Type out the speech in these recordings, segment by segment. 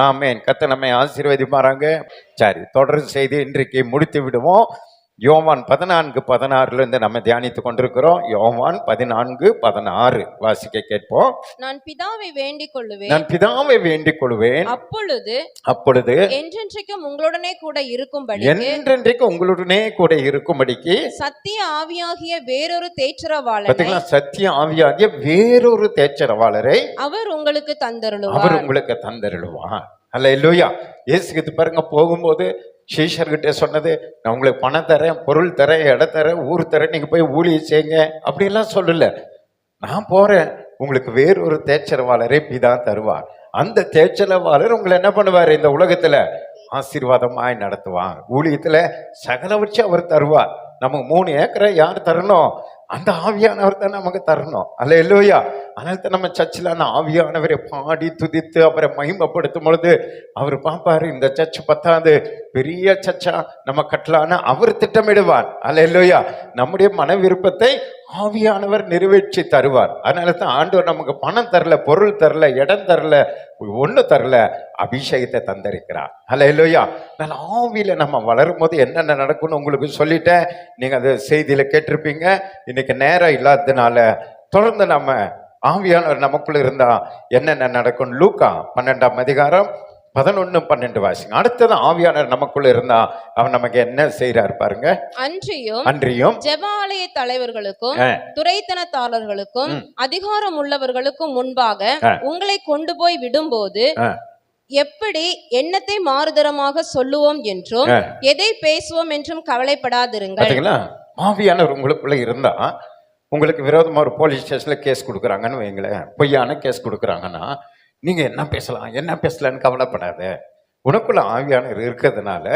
ஆமென். கர்த்தர் நம்மை ஆசீர்வதிப்பாராங்க. சரி, தொடர் செய்தி இன்றைக்கு முடித்து விடுவோம். யோவான் 14:16 நம்ம தியானித்து கொண்டிருக்கிறோம். யோவான் 14:16 வாசிக்க கேட்போம். நான் பிதாவை வேண்டிக் கொள்ளுவேன், நான் பிதாவை வேண்டிக் கொள்வேன், அப்பொழுது என்றென்றைக்கும் உங்களுடனே கூட இருக்கும்படி, என்றென்றைக்கு உங்களுடனே கூட இருக்கும்படிக்கு சத்திய ஆவியாகிய வேறொரு தேற்றரவாளரை, சத்திய ஆவியாகிய வேறொரு தேற்றரவாளரை அவர் உங்களுக்கு தந்தருளுவார். அல்லேலூயா. இயேசுக்கு பாருங்க, போகும்போது சீஷர்கிட்ட சொன்னது, நான் உங்களுக்கு பணம் தரேன், பொருள் தரேன், இடம் தரேன், ஊர் தரேன், நீங்க போய் ஊழியம் செய்யுங்க அப்படிலாம் சொல்லல. நான் போறேன், உங்களுக்கு வேறொரு தேற்றரவாளரை பிதா தருவார். அந்த தேற்றரவாளர் உங்களை என்ன பண்ணுவார்? இந்த உலகத்துல ஆசீர்வாதமாய் நடத்துவார். ஊழியத்துல சகலவற்றை அவர் தருவார். நமக்கு 3 ஏக்கரை யார் தரணும்? அந்த ஆவியானவர் தான் நமக்கு தரணும். அல்லேலூயா. அதனால தான் நம்ம சர்ச்சில் அந்த ஆவியானவரை பாடி துதித்து அவரை மகிமைப்படுத்தும் பொழுது அவர் பார்ப்பாரு, இந்த சர்ச் பத்தாது, பெரிய சர்ச்சா நம்ம கட்டலான்னு அவர் திட்டமிடுவார். அல்லேலூயா. நம்முடைய மன விருப்பத்தை ஆவியானவர் நிறைவேற்றி தருவார். அதனால தான் ஆண்டவர் நமக்கு பணம் தரல, பொருள் தரல, இடம் தரல, ஒண்ணு தரல, அபிஷேகத்தை தந்திருக்கிறார். அல்லேலூயா. நான் ஆவியில நம்ம வளரும் போது என்னென்ன நடக்கும்னு உங்களுக்கு சொல்லிட்டேன். நீங்க அது செய்தியில கேட்டிருப்பீங்க. இன்னைக்கு நேரம் இல்லாததுனால தொடர்ந்து நம்ம ஆவியானவர் நமக்குள்ள இருந்தா என்னென்ன நடக்கும் லூக்கா 12ஆம் அதிகாரம் 11-12 வாசிங்க. அடுத்தது ஆவியானவர் நமக்குள்ள இருந்தா அவன் நமக்கு என்ன செய்யறாரு பாருங்க. அன்றியும் ஜெபாலய தலைவர்களுக்கும் துரைத்தனத்தாளர்களுக்கும் அதிகாரம் உள்ளவர்களுக்கும் முன்பாக உங்களை கொண்டு போய் விடும்போது எப்படி எண்ணத்தை மாறுதரமாக சொல்லுவோம் என்றும் எதை பேசுவோம் என்றும் கவலைப்படாதிருங்கள். ஆவியானவர் உங்களுக்குள்ள இருந்தா, உங்களுக்கு விரோதமா ஒரு போலீஸ் ஸ்டேஷன்ல கேஸ் கொடுக்குறாங்கன்னு வைங்களேன், பொய்யான கேஸ் கொடுக்குறாங்கன்னா நீங்க என்ன பேசலான்னு கவலைப்படாத. உனக்குள்ள ஆவியானவர் இருக்கிறதுனால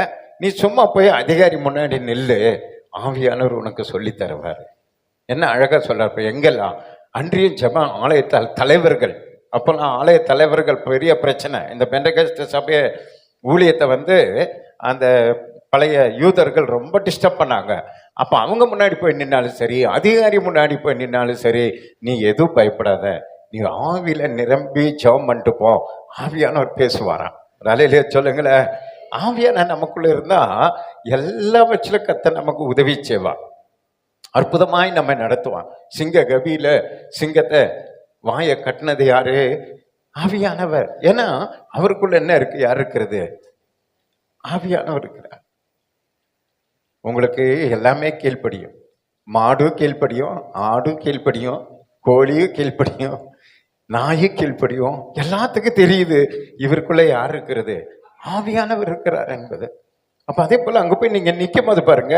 நீ சும்மா போய் அதிகாரி முன்னாடி நில்லு, ஆவியானவர் உனக்கு சொல்லி தருவார். என்ன அழகா சொல்றாரு. எங்கெல்லாம் அன்றியும் ஜெப ஆலய தலைவர்கள், அப்போல்லாம் ஆலய தலைவர்கள் பெரிய பிரச்சனை. இந்த பெந்தெகோஸ்தே சபைய ஊழியத்தை அந்த பழைய யூதர்கள் ரொம்ப டிஸ்டர்ப் பண்ணாங்க. அப்போ அவங்க முன்னாடி போய் நின்னாலும் சரி, அதிகாரி முன்னாடி போய் நின்னாலும் சரி, நீ எதுவும் பயப்படாத, நீ ஆவியில நிரம்பி ஜெபம் பண்ணிட்டு போ, ஆவியானவர் பேசுவாராம். அல்லேலூயா சொல்லுங்களேன். ஆவியான நமக்குள்ள இருந்தா எல்லா வச்சிலும் கர்த்தர் நமக்கு உதவி செய்வான், அற்புதமாய் நம்ம நடத்துவான். சிங்க கபியில சிங்கத்தை வாயை கட்டினது யாரு? ஆவியானவர். ஏன்னா அவருக்குள்ள என்ன இருக்கு? யார் இருக்கிறது? ஆவியானவர் இருக்கிறார். உங்களுக்கு எல்லாமே கீழ்ப்படியும். மாடும் கீழ்ப்படியும், ஆடும் கீழ்ப்படியும், கோழியும் கீழ்ப்படியும், நாயும் கீழ்ப்படியும். எல்லாத்துக்கும் தெரியுது இவருக்குள்ள யார் இருக்கிறது? ஆவியானவர் இருக்கிறார் என்பது. அப்ப அதே போல அங்க போய் நீங்க நிக்கும் போது பாருங்க,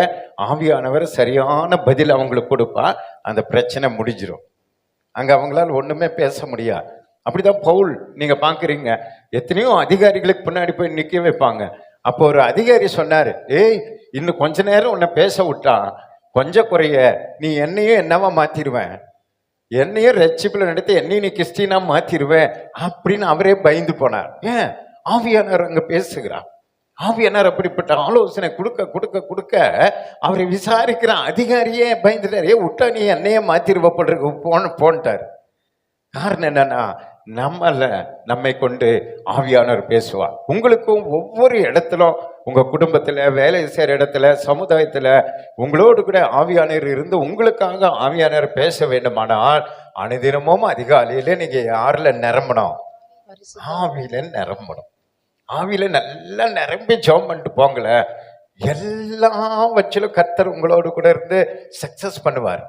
ஆவியானவர் சரியான பதில் அவங்களுக்கு கொடுப்பா, அந்த பிரச்சனை முடிஞ்சிடும். அங்க அவங்களால ஒண்ணுமே பேச முடியாது. அப்படிதான் பவுல் நீங்க பாக்குறீங்க, எத்தனையோ அதிகாரிகளுக்கு பின்னாடி போய் நிக்க வைப்பாங்க. அப்போ ஒரு அதிகாரி சொன்னாரு, ஏய் இன்னும் கொஞ்ச நேரம் உன்னை பேச விட்டா கொஞ்சம் குறைய நீ என்னையும் என்னவா மாத்திருவேன், என்னையும் ரட்சிப்புல நடத்தி என்னையும் நீ கிறிஸ்டினா மாத்திருவேன் அப்படின்னு அவரே பயந்து போனார். ஏன்? ஆவியானவர் அங்க பேசுகிறார். ஆவியானவர் அப்படிப்பட்ட ஆலோசனை கொடுக்க கொடுக்க கொடுக்க அவரை விசாரிக்கிற அதிகாரியே பயந்துட்டாரு. விட்டா நீ என்னையே மாத்திருவப்படுற போன்ட்டார். காரணம் என்னன்னா, நம்மை கொண்டு ஆவியானவர் பேசுவார். உங்களுக்கும் ஒவ்வொரு இடத்திலும், உங்க குடும்பத்துல, வேலை செய்யற இடத்துல, சமுதாயத்துல உங்களோடு கூட ஆவியானவர் இருந்து உங்களுக்காக ஆவியானவர் பேச வேண்டுமானால் அனுதினமும் அதிகாலையில நீங்க யாருல நிரம்பணும்? ஆவியில நிரம்பணும். ஆவியில நல்லா நிரம்பி ஜெபம் பண்ணிட்டு போங்கள, எல்லாம் வச்சிலும் கர்த்தர் உங்களோடு கூட இருந்து சக்சஸ் பண்ணுவார்,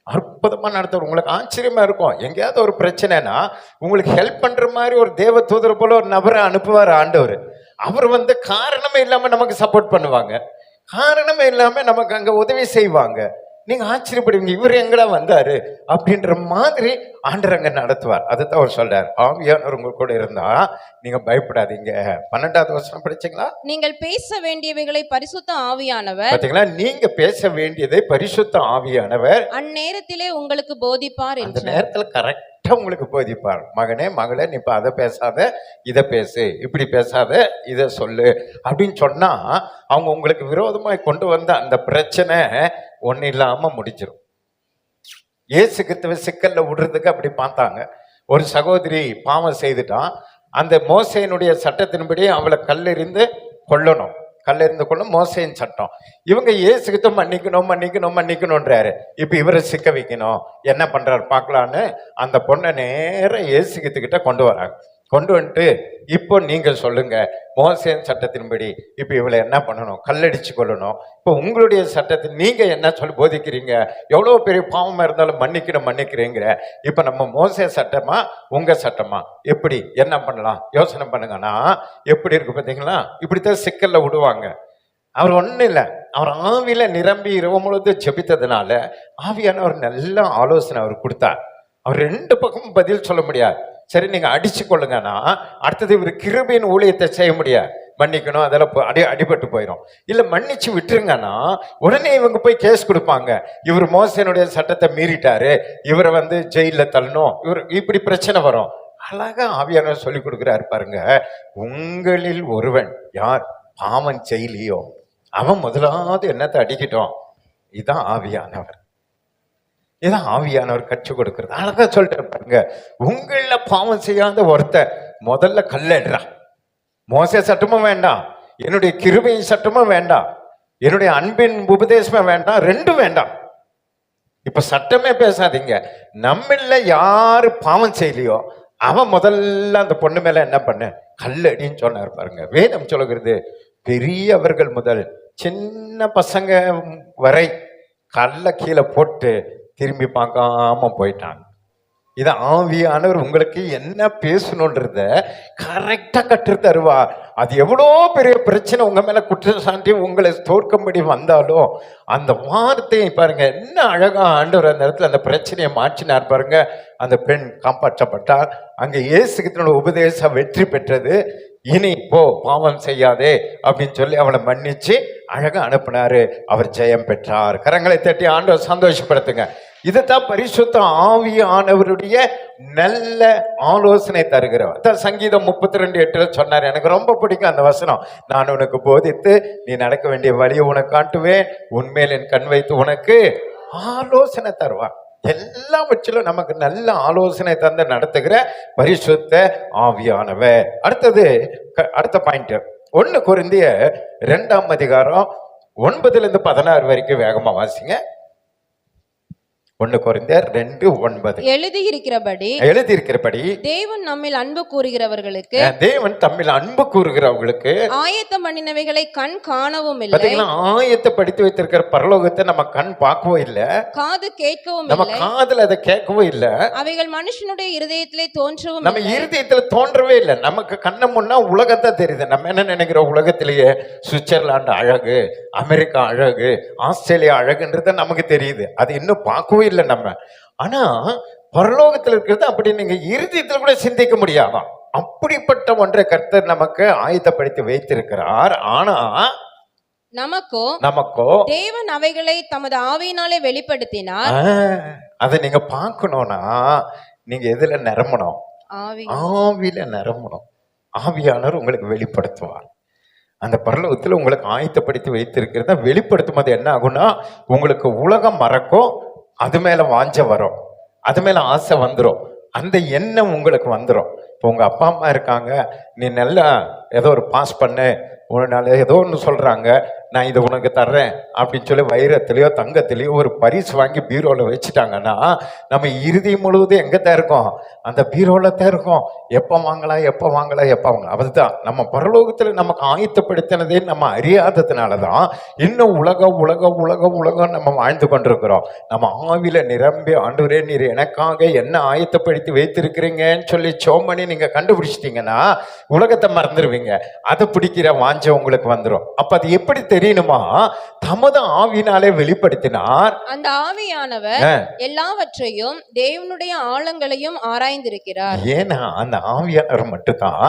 அற்புதமா நடத்துவார். உங்களுக்கு ஆச்சரியமா இருக்கும். எங்கேயாவது ஒரு பிரச்சனைனா உங்களுக்கு ஹெல்ப் பண்ற மாதிரி ஒரு தேவ தூதர் போல ஒரு நபரை அனுப்புவார் ஆண்டவர். அவர் காரணமே இல்லாம நமக்கு சப்போர்ட் பண்ணுவாங்க, காரணமே இல்லாம நமக்கு அங்க உதவி செய்வாங்க. நீங்க ஆச்சரியப்படுவீங்க, இவர் எங்கடா வந்தாரு அப்படின்ற மாதிரி ஆண்டவர் அங்க நடத்துவார். அதுதான் அவர் சொல்றார், ஆவியானவர் உங்க கூட இருந்தா நீங்க பயப்படாதீங்க. 12வது வசனம் படிச்சீங்களா? நீங்கள் பேச வேண்டியவைகளை பரிசுத்த ஆவியானவர், பாத்தீங்களா, நீங்க பேச வேண்டியதை பரிசுத்த ஆவியானவர் அந்நேரத்திலே உங்களுக்கு போதிப்பார். அந்த நேரத்துல கரெக்டா உங்களுக்கு போதிப்பார். மகனே மகளே, நீ இப்ப அதை பேசாத, இதை பேசு, இப்படி பேசாத, இதை சொல்லு அப்படின்னு சொன்னா அவங்க உங்களுக்கு விரோதமாய் கொண்டு வந்த அந்த பிரச்சனை ஒண்ணு இல்லாம முடிஞ்சிடும். இயேசு கிறிஸ்துவ சிக்கல்ல விடுறதுக்கு அப்படி பார்த்தாங்க. ஒரு சகோதரி பாவம் செய்துட்டான், அந்த மோசேயினுடைய சட்டத்தின்படி அவளை கல்லெறிந்து கொல்லணும். கல்லெறிந்து கொள்ள மோசேயின் சட்டம். இவங்க இயேசுகிட்ட மன்னிக்கணும்ன்றாரு. இப்ப இவரை சிக்க வைக்கணும், என்ன பண்றாரு பார்க்கலான்னு அந்த பொண்ணை நேர இயேசுகிட்ட கொண்டு வராங்க. கொண்டு வந்துட்டு இப்போ நீங்க சொல்லுங்க, மோசேயின் சட்டத்தின்படி இப்ப இவளை என்ன பண்ணணும்? கல்லடிச்சு கொள்ளணும். இப்போ உங்களுடைய சட்டத்தை நீங்க என்ன சொல்லி போதிக்கிறீங்க? எவ்வளவு பெரிய பாவமா இருந்தாலும் மன்னிக்கிறீங்கிற. இப்ப நம்ம மோசே சட்டமா உங்க சட்டமா? எப்படி என்ன பண்ணலாம் யோசனை பண்ணுங்கன்னா எப்படி இருக்கு பார்த்தீங்களா? இப்படித்தான் சிக்கல்ல விடுவாங்க. அவர் ஒன்றும் இல்லை, அவர் ஆவியில நிரம்பி இரவு முழுது ஜெபித்ததுனால ஆவியான ஒரு நல்ல ஆலோசனை அவர் கொடுத்தார். அவர் ரெண்டு பக்கமும் பதில் சொல்ல முடியாது. சரி நீங்க அடிச்சு கொள்ளுங்கன்னா அடுத்தது இவர் கிருபையின் ஊழியத்தை செய்ய முடியாது. மன்னிக்கணும், அதெல்லாம் அடிபட்டு போயிடும். இல்ல மன்னிச்சு விட்டுருங்கன்னா உடனே இவங்க போய் கேஸ் கொடுப்பாங்க, இவர் மோசேனுடைய சட்டத்தை மீறிட்டாரு, இவரை ஜெயில தள்ளணும், இவர் இப்படி பிரச்சனை வரும். அழகா ஆவியானவர் சொல்லி கொடுக்குறாரு பாருங்க. உங்களில் ஒருவன் யார் பாவம் செய்யலையோ அவன் முதலாவது என்னத்தை அடிக்கட்டும். இதுதான் ஆவியானவர். இதான் ஆவியானவர் கற்றுக் கொடுக்கிறது. அழகா சொல்லிட்டு பாருங்க. உங்கள பாவம் செய்யாத ஒருத்தர் முதல்ல கல்லடுறா. மோசே சட்டமும் வேண்டாம், என்னுடைய கிருபையின் சட்டமும் வேண்டாம், என்னுடைய அன்பின் உபதேசமும் வேண்டாம், ரெண்டும் வேண்டாம். இப்ப சட்டமே பேசாதீங்க. நம்மள யாரு பாவம் செய்யலையோ அவன் முதல்ல அந்த பொண்ணு மேல என்ன பண்ண கல்லடின்னு சொன்னார் பாருங்க. வேதம் சொல்லுகிறது, பெரியவர்கள் முதல் சின்ன பசங்க வரை கல்ல கீழே போட்டு திரும்பி பார்க்காம போயிட்டாங்க. இது ஆவியானவர் உங்களுக்கு என்ன பேசணுன்றத கரெக்டா கற்று தருவா. அது எவ்வளோ பெரிய பிரச்சனை உங்க மேல குற்றச்சாட்டி உங்களை தோற்கும்படி வந்தாலும் அந்த வார்த்தையை பாருங்க, என்ன அழகா ஆண்டவர் அந்த இடத்துல அந்த பிரச்சனையை மாற்றினார் பாருங்க. அந்த பெண் காப்பாற்றப்பட்டார். அங்க இயேசுகிறிஸ்துவின் உபதேசம் வெற்றி பெற்றது. இனி போ பாவம் செய்யாதே அப்படின்னு சொல்லி அவளை மன்னிச்சு அழகா அனுப்பினாரு. அவர் ஜெயம் பெற்றார். கரங்களை தட்டி ஆண்டவர் சந்தோஷப்படுத்துங்க. இதுதான் பரிசுத்த ஆவியானவருடைய நல்ல ஆலோசனை தருகிறவர். சங்கீதம் 32:8 சொன்னார். எனக்கு ரொம்ப பிடிக்கும் அந்த வசனம். நான் உனக்கு போதித்து நீ நடக்க வேண்டிய வழியை உனக்கு காட்டுவேன், உன்மேல் என் கண் வைத்து உனக்கு ஆலோசனை தருவான். எல்லாவற்றிலும் நமக்கு நல்ல ஆலோசனை தந்து நடத்துகிற பரிசுத்த ஆவியானவர். அடுத்த பாயிண்ட் 1 கொரிந்தியர் 2:9 வரைக்கும் வேகமா வாசிங்க. 1 கொரிந்தியர் 2:9 எழுதியிருக்கிறபடி தேவன் நம்மில் அன்பு கூறுகிறவர்களுக்கு ஆயத்தம் பண்ணினவைகளை கண் காணவும் இல்லை. ஆயத்தப்படுத்தி வைத்திருக்கிற பரலோகத்தை நம்ம கண் பார்க்கவும் இல்லை, காது கேட்கவும் நம்ம காதுல அதை கேட்கவும் இல்லை, அவைகள் மனுஷனுடைய இருதயத்திலே தோன்றவும் நம்ம இருதயத்துல தோன்றவே இல்லை. நமக்கு கண்ண முன்னா உலகத்தை தெரியுது. நம்ம என்ன நினைக்கிறோம்? உலகத்திலேயே சுவிட்சர்லாந்து அழகு, அமெரிக்கா அழகு, ஆஸ்திரேலியா அழகுன்றது நமக்கு தெரியுது. அது இன்னும் பார்க்கவே இல்லை நம்ம. ஆனா பரலோகத்தில் இருக்கிறது அப்படி நீங்க இருதயத்துல கூட சிந்திக்க முடியாதான். அப்படிப்பட்ட ஒன்றை கர்த்தர் நமக்கு ஆயத்தப்படுத்தி வைத்திருக்கிறார். ஆனா நமக்கோ தேவன் அவைகளை தமது ஆவியினாலே வெளிப்படுத்தினார். அதை நீங்க பார்க்கணும்னா நீங்க எதுல நிரம்பணும்? ஆவியில நிரம்பணும். ஆவியானவர் உங்களுக்கு வெளிப்படுத்துவார். அந்த பரலோகத்துல உங்களுக்கு ஆயத்தப்படுத்தி வைத்திருக்கிறத வெளிப்படுத்தும் போது என்ன ஆகும்னா, உங்களுக்கு உலகம் மறக்கும், அது மேல வாஞ்ச வரும், அது மேல ஆசை வந்துடும், அந்த எண்ணம் உங்களுக்கு வந்துடும். இப்போ உங்க அப்பா அம்மா இருக்காங்க, நீ நல்லா ஏதோ ஒரு பாஸ் பண்ணு, உன்னால ஏதோ ஒன்று சொல்றாங்க, நான் இதை உனக்கு தர்றேன் அப்படின்னு சொல்லி வைரத்திலேயோ தங்கத்திலேயோ ஒரு பரிசு வாங்கி பீரோல வச்சுட்டாங்கன்னா நம்ம இறுதி முழுவதும் எங்கத்தான் இருக்கோம்? அந்த பீரோல தான் இருக்கோம். எப்போ வாங்கலாம் அதுதான் நம்ம பரலோகத்துல நமக்கு ஆயத்தப்படுத்தினதே நம்ம அறியாததுனாலதான் இன்னும் உலகம் நம்ம வாழ்ந்து கொண்டிருக்கிறோம். நம்ம ஆவில நிரம்பி ஆண்டவரே நீர் எனக்காக என்ன ஆயத்தப்படுத்தி வைத்திருக்கிறீங்கன்னு சொல்லி சோமணி நீங்க கண்டுபிடிச்சிட்டீங்கன்னா உலகத்தை மறந்துடுவீங்க. அதை பிடிக்கிற வாஞ்ச உங்களுக்கு வந்துடும். அப்ப அது எப்படி தெரியணுமா? தமது ஆவியினாலே வெளிப்படுத்தினார். அந்த ஆவியானவர் எல்லாவற்றையும் தேவனுடைய ஆழங்களையும் ஆராய்ந்திருக்கிறார். ஏன்னா அந்த ஆவியானவர் மட்டும்தான்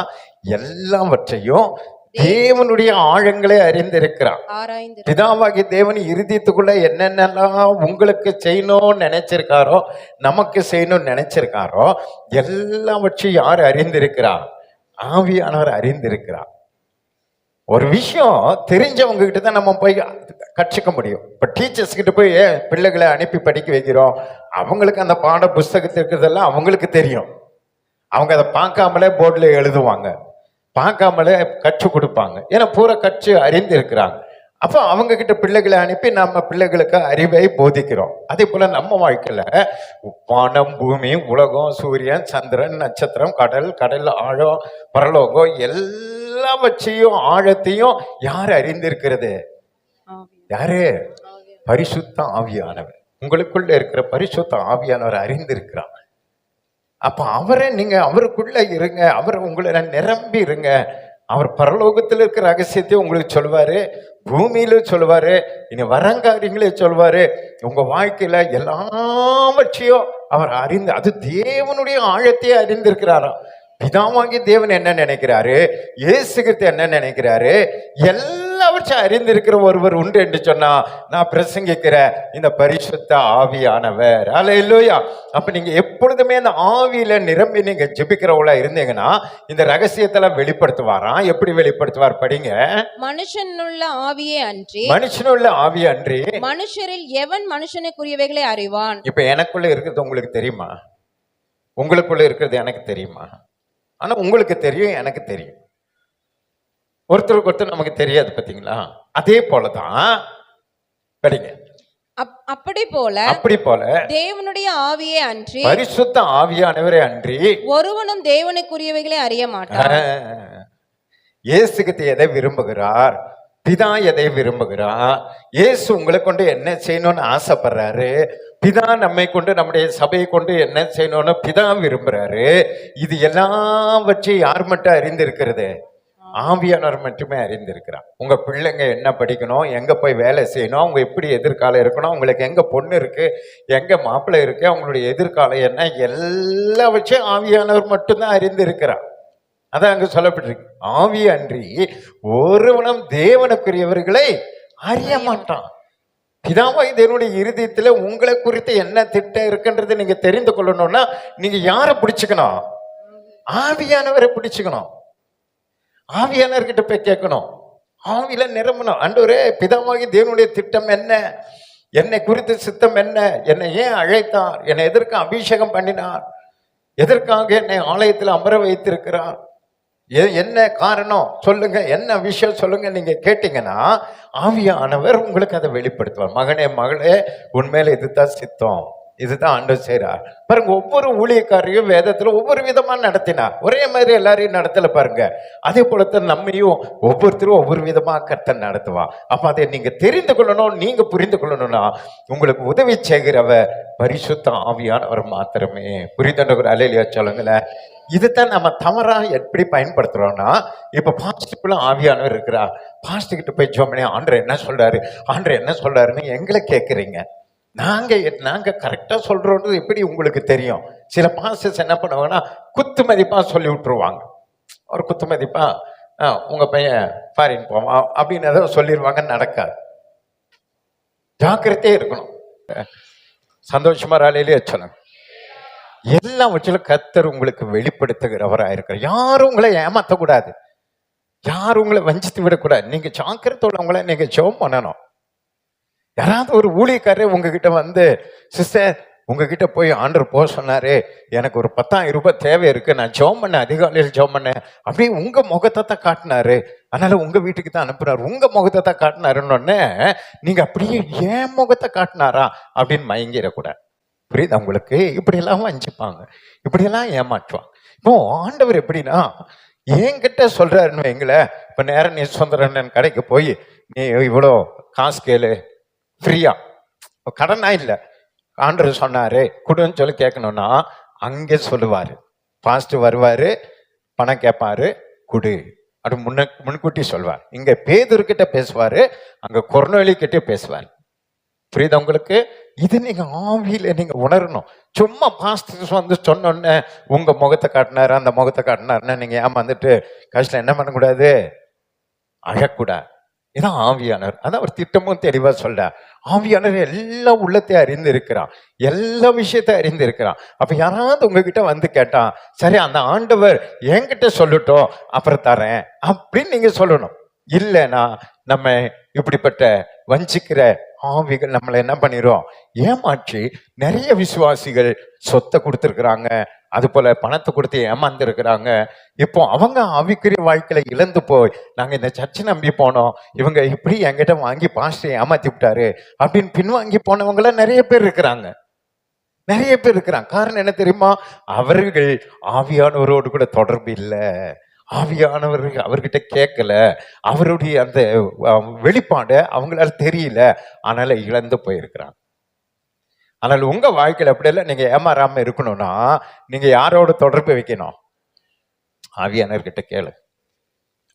எல்லாவற்றையும் தேவனுடைய ஆழங்களை அறிந்திருக்கிறார். பிதாவாகிய தேவன் இருதயத்துக்குள்ள என்னென்னலாம் உங்களுக்கு செய்யணும்னு நினைச்சிருக்காரோ, நமக்கு செய்யணும்னு நினைச்சிருக்காரோ எல்லாவற்றையும் யார் அறிந்திருக்கிறார்? ஆவியானவர் அறிந்திருக்கிறார். ஒரு விஷயம் தெரிஞ்சவங்க கிட்ட தான் நம்ம போய் கற்றுக்க முடியும். இப்போ டீச்சர்ஸ் கிட்ட போய் பிள்ளைகளை அனுப்பி படிக்க வைக்கிறோம், அவங்களுக்கு அந்த பாட புஸ்தகத்தில் இருக்கிறதெல்லாம் அவங்களுக்கு தெரியும். அவங்க அதை பார்க்காமலே போர்டில் எழுதுவாங்க, பார்க்காமலே கற்றுக் கொடுப்பாங்க. ஏன்னா பூரா கற்று அறிந்து இருக்கிறாங்க. அப்போ அவங்க கிட்ட பிள்ளைகளை அனுப்பி நம்ம பிள்ளைகளுக்கு அறிவை போதிக்கிறோம். அதே போல நம்ம வாழ்க்கையில வானம், பூமி, உலகம், சூரியன், சந்திரன், நட்சத்திரம், கடல், கடல் ஆழம், பரலோகம் எல்லாவற்றையும் ஆழத்தையும் யார் அறிந்திருக்கிறது? யாரு? பரிசுத்த ஆவியானவர். உங்களுக்குள்ள இருக்கிற பரிசுத்த ஆவியானவர் அறிந்திருக்கிறார். அப்ப அவரை நீங்க அவருக்குள்ள இருங்க, அவர் உங்களை நிரம்பி இருங்க. அவர் பரலோகத்தில் இருக்கிற ரகசியத்தை உங்களுக்கு சொல்லுவாரு, பூமியில சொல்லுவாரு, இனி வரங்காரியங்களே சொல்லுவாரு. உங்க வாழ்க்கையில எல்லாவற்றையும் அவர் அறிந்து, அது தேவனுடைய ஆழத்தையே அறிந்திருக்கிறாராம். பிதாவாகி தேவன் என்ன நினைக்கிறாரு, இயேசு கிறிஸ்து என்ன நினைக்கிறாரு, எல்லாவற்றையும் அறிந்திருக்கிற ஒருவர் உண்டு என்று சொன்னா நான் பிரசங்கிக்கிற இந்த பரிசுத்த ஆவியானவர். அல்லேலூயா. அப்ப நீங்க எப்பொழுதுமே அந்த ஆவியில நிரம்பி நீங்க ஜெபிக்கிறவங்களா இருந்தீங்கன்னா இந்த ரகசியத்தெல்லாம் வெளிப்படுத்துவாராம். எப்படி வெளிப்படுத்துவார்? படிங்க. மனுஷனுள்ள ஆவியே அன்றி, மனுஷனுள்ள ஆவியே அன்றி மனுஷரில் எவன் மனுஷனுக்குரியவைகளை அறிவான்? இப்ப எனக்குள்ள இருக்கிறது உங்களுக்கு தெரியுமா? உங்களுக்குள்ள இருக்கிறது எனக்கு தெரியுமா? ஆனா உங்களுக்கு தெரியும், எனக்கு தெரியும். ஒருத்தருக்கு ஒருத்தர் நமக்கு தெரியாது, பாத்தீங்களா? அதே போலதான் படிங்க. அப்படி போல தேவனுடைய ஆவியே அன்றி, பரிசுத்த ஆவியானவரே அன்றி ஒருவனும் தேவனுக்குரியவைகளை அறிய மாட்டான். இயேசுக்கு எதை விரும்புகிறார்? பிதா எதை விரும்புகிறார்? இயேசு உங்களை கொண்டு என்ன செய்யணும்னு ஆசைப்படுறாரு? பிதா நம்மை கொண்டு, நம்முடைய சபையை கொண்டு என்ன செய்யணும்னு பிதா விரும்புறாரு. இது எல்லாவற்றையும் யார் மட்டும் அறிந்திருக்கிறது? ஆவியானவர் மட்டுமே அறிந்திருக்கிறார். உங்க பிள்ளைங்க என்ன படிக்கணும், எங்க போய் வேலை செய்யணும், அவங்க எப்படி எதிர்காலம் இருக்கணும், உங்களுக்கு எங்க பொண்ணு இருக்கு, எங்க மாப்பிள்ளை இருக்கு, அவங்களுடைய எதிர்காலம் என்ன, எல்லாவற்றையும் ஆவியானவர் மட்டும்தான் அறிந்திருக்கிறார். அதான் அங்க சொல்லப்பட்டிருக்கு. ஆவி அன்றி ஒருவனும் தேவனுக்குரியவர்களை அறிய மாட்டான். பிதாவாய் தேவனுடைய இருதயத்துல உங்களை குறித்து என்ன திட்டம் இருக்குன்றது நீங்க தெரிந்து கொள்ளணும்னா நீங்க யாரை பிடிச்சுக்கணும்? ஆவியானவரை பிடிச்சுக்கணும். ஆவியானவர்கிட்ட போய் கேட்கணும், ஆவியில நிரம்பணும். ஆண்டவரே, பிதாவாகி தேவனுடைய திட்டம் என்ன, என்னை குறித்த சித்தம் என்ன, என்னை ஏன் அழைத்தார், என்னை எதற்கு அபிஷேகம் பண்ணினார், எதற்காக என்னை ஆலயத்தில் அமர வைத்திருக்கிறார், என்ன காரணம் சொல்லுங்க, என்ன விஷயம் சொல்லுங்க. நீங்க கேட்டீங்கன்னா ஆவியானவர் உங்களுக்கு அதை வெளிப்படுத்துவார். மகனே, மகளே, உண்மையில இதுதான் சித்தம், இதுதான் ஆண்டவர் செய்றார். பாருங்க, ஒவ்வொரு ஊழியக்காரையும் வேதத்துல ஒவ்வொரு விதமா நடத்தினார். ஒரே மாதிரி எல்லாரையும் நடத்தல பாருங்க. அதே போலத்தான் நம்மையும் ஒவ்வொருத்தரும் ஒவ்வொரு விதமா கர்த்தர் நடத்துவா. அப்ப அதை நீங்க தெரிந்து கொள்ளணும், நீங்க புரிந்து கொள்ளணும்னா உங்களுக்கு உதவி செய்கிறவ பரிசுத்த ஆவியானவர் மாத்திரமே. புரிதண்டவர் அல்லேலூயா சொல்லுங்களேன். இதுதான் நம்ம தவறா எப்படி பயன்படுத்துறோம்னா, இப்ப பாஸ்டுக்குள்ள ஆவியானவர் இருக்கிறா, பாஸ்ட் கிட்ட போய் ஜோமனே ஆண்டவர் என்ன சொல்றாரு, ஆண்டவர் என்ன சொல்றாருன்னு எங்களை கேட்குறீங்க. நாங்க கரெக்டா சொல்றோன்றது எப்படி உங்களுக்கு தெரியும்? சில பாஸ்டர்ஸ் என்ன பண்ணுவாங்கன்னா குத்து மதிப்பா சொல்லி விட்டுருவாங்க. ஒரு குத்து மதிப்பா உங்க பையன் ஃபாரின் போவான் அப்படின்னு ஏதோ சொல்லிடுவாங்க. நடக்காது. ஜாக்கிரதையே இருக்கணும். சந்தோஷமா ராலையிலே சொல்லுங்க. எல்லாவற்றிலும் கர்த்தர் உங்களுக்கு வெளிப்படுத்துகிறவராக இருக்கிறார். யாரும் உங்களை ஏமாற்றக்கூடாது, யாரும் உங்களை வஞ்சித்து விடக்கூடாது. நீங்க ஜாக்கிரத்தோட உங்களை நீங்க ஜெபம் பண்ணணும். யாராவது ஒரு ஊழியக்காரர் உங்ககிட்ட வந்து, சிஸ்டர் உங்ககிட்ட போய் ஆண்டவர் போக சொன்னாரு, எனக்கு ஒரு 10,000 ரூபாய் தேவை இருக்கு, நான் ஜெபம் பண்ணேன், அதிகாலையில் ஜெபம் பண்ணேன், அப்படியே உங்க முகத்தை தான் காட்டினாரு, அதனால உங்க வீட்டுக்கு தான் அனுப்புறாரு, உங்க முகத்தை தான் காட்டினாருன்னு நீங்க அப்படியே ஏன் முகத்தை காட்டினாரா அப்படின்னு மயங்கிடக்கூடாது. புரியுது உங்களுக்கு? இப்படியெல்லாம் வஞ்சிப்பாங்க, இப்படியெல்லாம் ஏமாற்றுவாங்க. இப்போ ஆண்டவர் எப்படின்னா என்கிட்ட சொல்றாருன்னு வைங்களேன், இப்ப நேரம் நீ சுந்தரன் கடைக்கு போய் நீ இவ்வளோ காசு கேளு ஃப்ரீயா, கடனா இல்லை, ஆண்டவர் சொன்னாரு கொடுன்னு சொல்லி கேட்கணும்னா அங்கே சொல்லுவாரு. பாஸ்ட் வருவாரு, பணம் கேட்பாரு, குடு அப்படி முன்கூட்டி சொல்வார். இங்க பேதுருக்கிட்ட பேசுவாரு, அங்க கொர்நேலி கிட்டே பேசுவார். புரியுதா உங்களுக்கு? இது நீங்க ஆவியில நீங்க உணரணும். சும்மா பாஸ்டர்ஸ் வந்து சொன்னோன்னே உங்க முகத்தை காட்டினாரு, அந்த முகத்தை காட்டினாருன்னு நீங்க ஏமாந்துட்டு கஷ்டம் என்ன பண்ணக்கூடாது, அழக்கூடாது. இதான் ஆவியானவர். அதான் ஒரு திட்டமும் தெளிவா சொல்ற. ஆவியானவர் எல்லா உள்ளத்தையும் அறிந்து இருக்கிறான், எல்லா விஷயத்தையும் அறிந்து இருக்கிறான். அப்ப யாராவது உங்ககிட்ட வந்து கேட்டா, சரி அந்த ஆண்டவர் என்கிட்ட சொல்லட்டும் அப்புறம் தரேன் அப்படின்னு நீங்க சொல்லணும். இல்லைன்னா நம்ம இப்படிப்பட்ட வஞ்சிக்கிற ஆவிகள் நம்மளை என்ன பண்ணிரும், ஏமாற்றி நிறைய விசுவாசிகள் சொத்தை கொடுத்துருக்குறாங்க, அது போல பணத்தை கொடுத்து ஏமாந்து இருக்கிறாங்க. இப்போ அவங்க ஆவிக்குரிய வாழ்க்கையில இழந்து போய் நாங்க இந்த சர்ச்சை நம்பி போனோம், இவங்க இப்படி என்கிட்ட வாங்கி பாஸ்டர் ஏமாத்தி விட்டாரு அப்படின்னு பின்வாங்கி போனவங்கள நிறைய பேர் இருக்கிறாங்க. நிறைய பேர் இருக்கிறாங்க. காரணம் என்ன தெரியுமா? அவர்கள் ஆவியானவரோடு கூட தொடர்பு இல்லை, ஆவியானவர் அவர்கிட்ட கேட்கல, அவருடைய அந்த வெளிப்பாடு அவங்களால தெரியல, அதனால இழந்து போயிருக்கிறாங்க. ஆனால் உங்க வாழ்க்கையில அப்படி இல்லை. நீங்க ஏமாறாம இருக்கணும்னா நீங்க யாரோட தொடர்பு வைக்கணும்? ஆவியானவர்கிட்ட கேளு.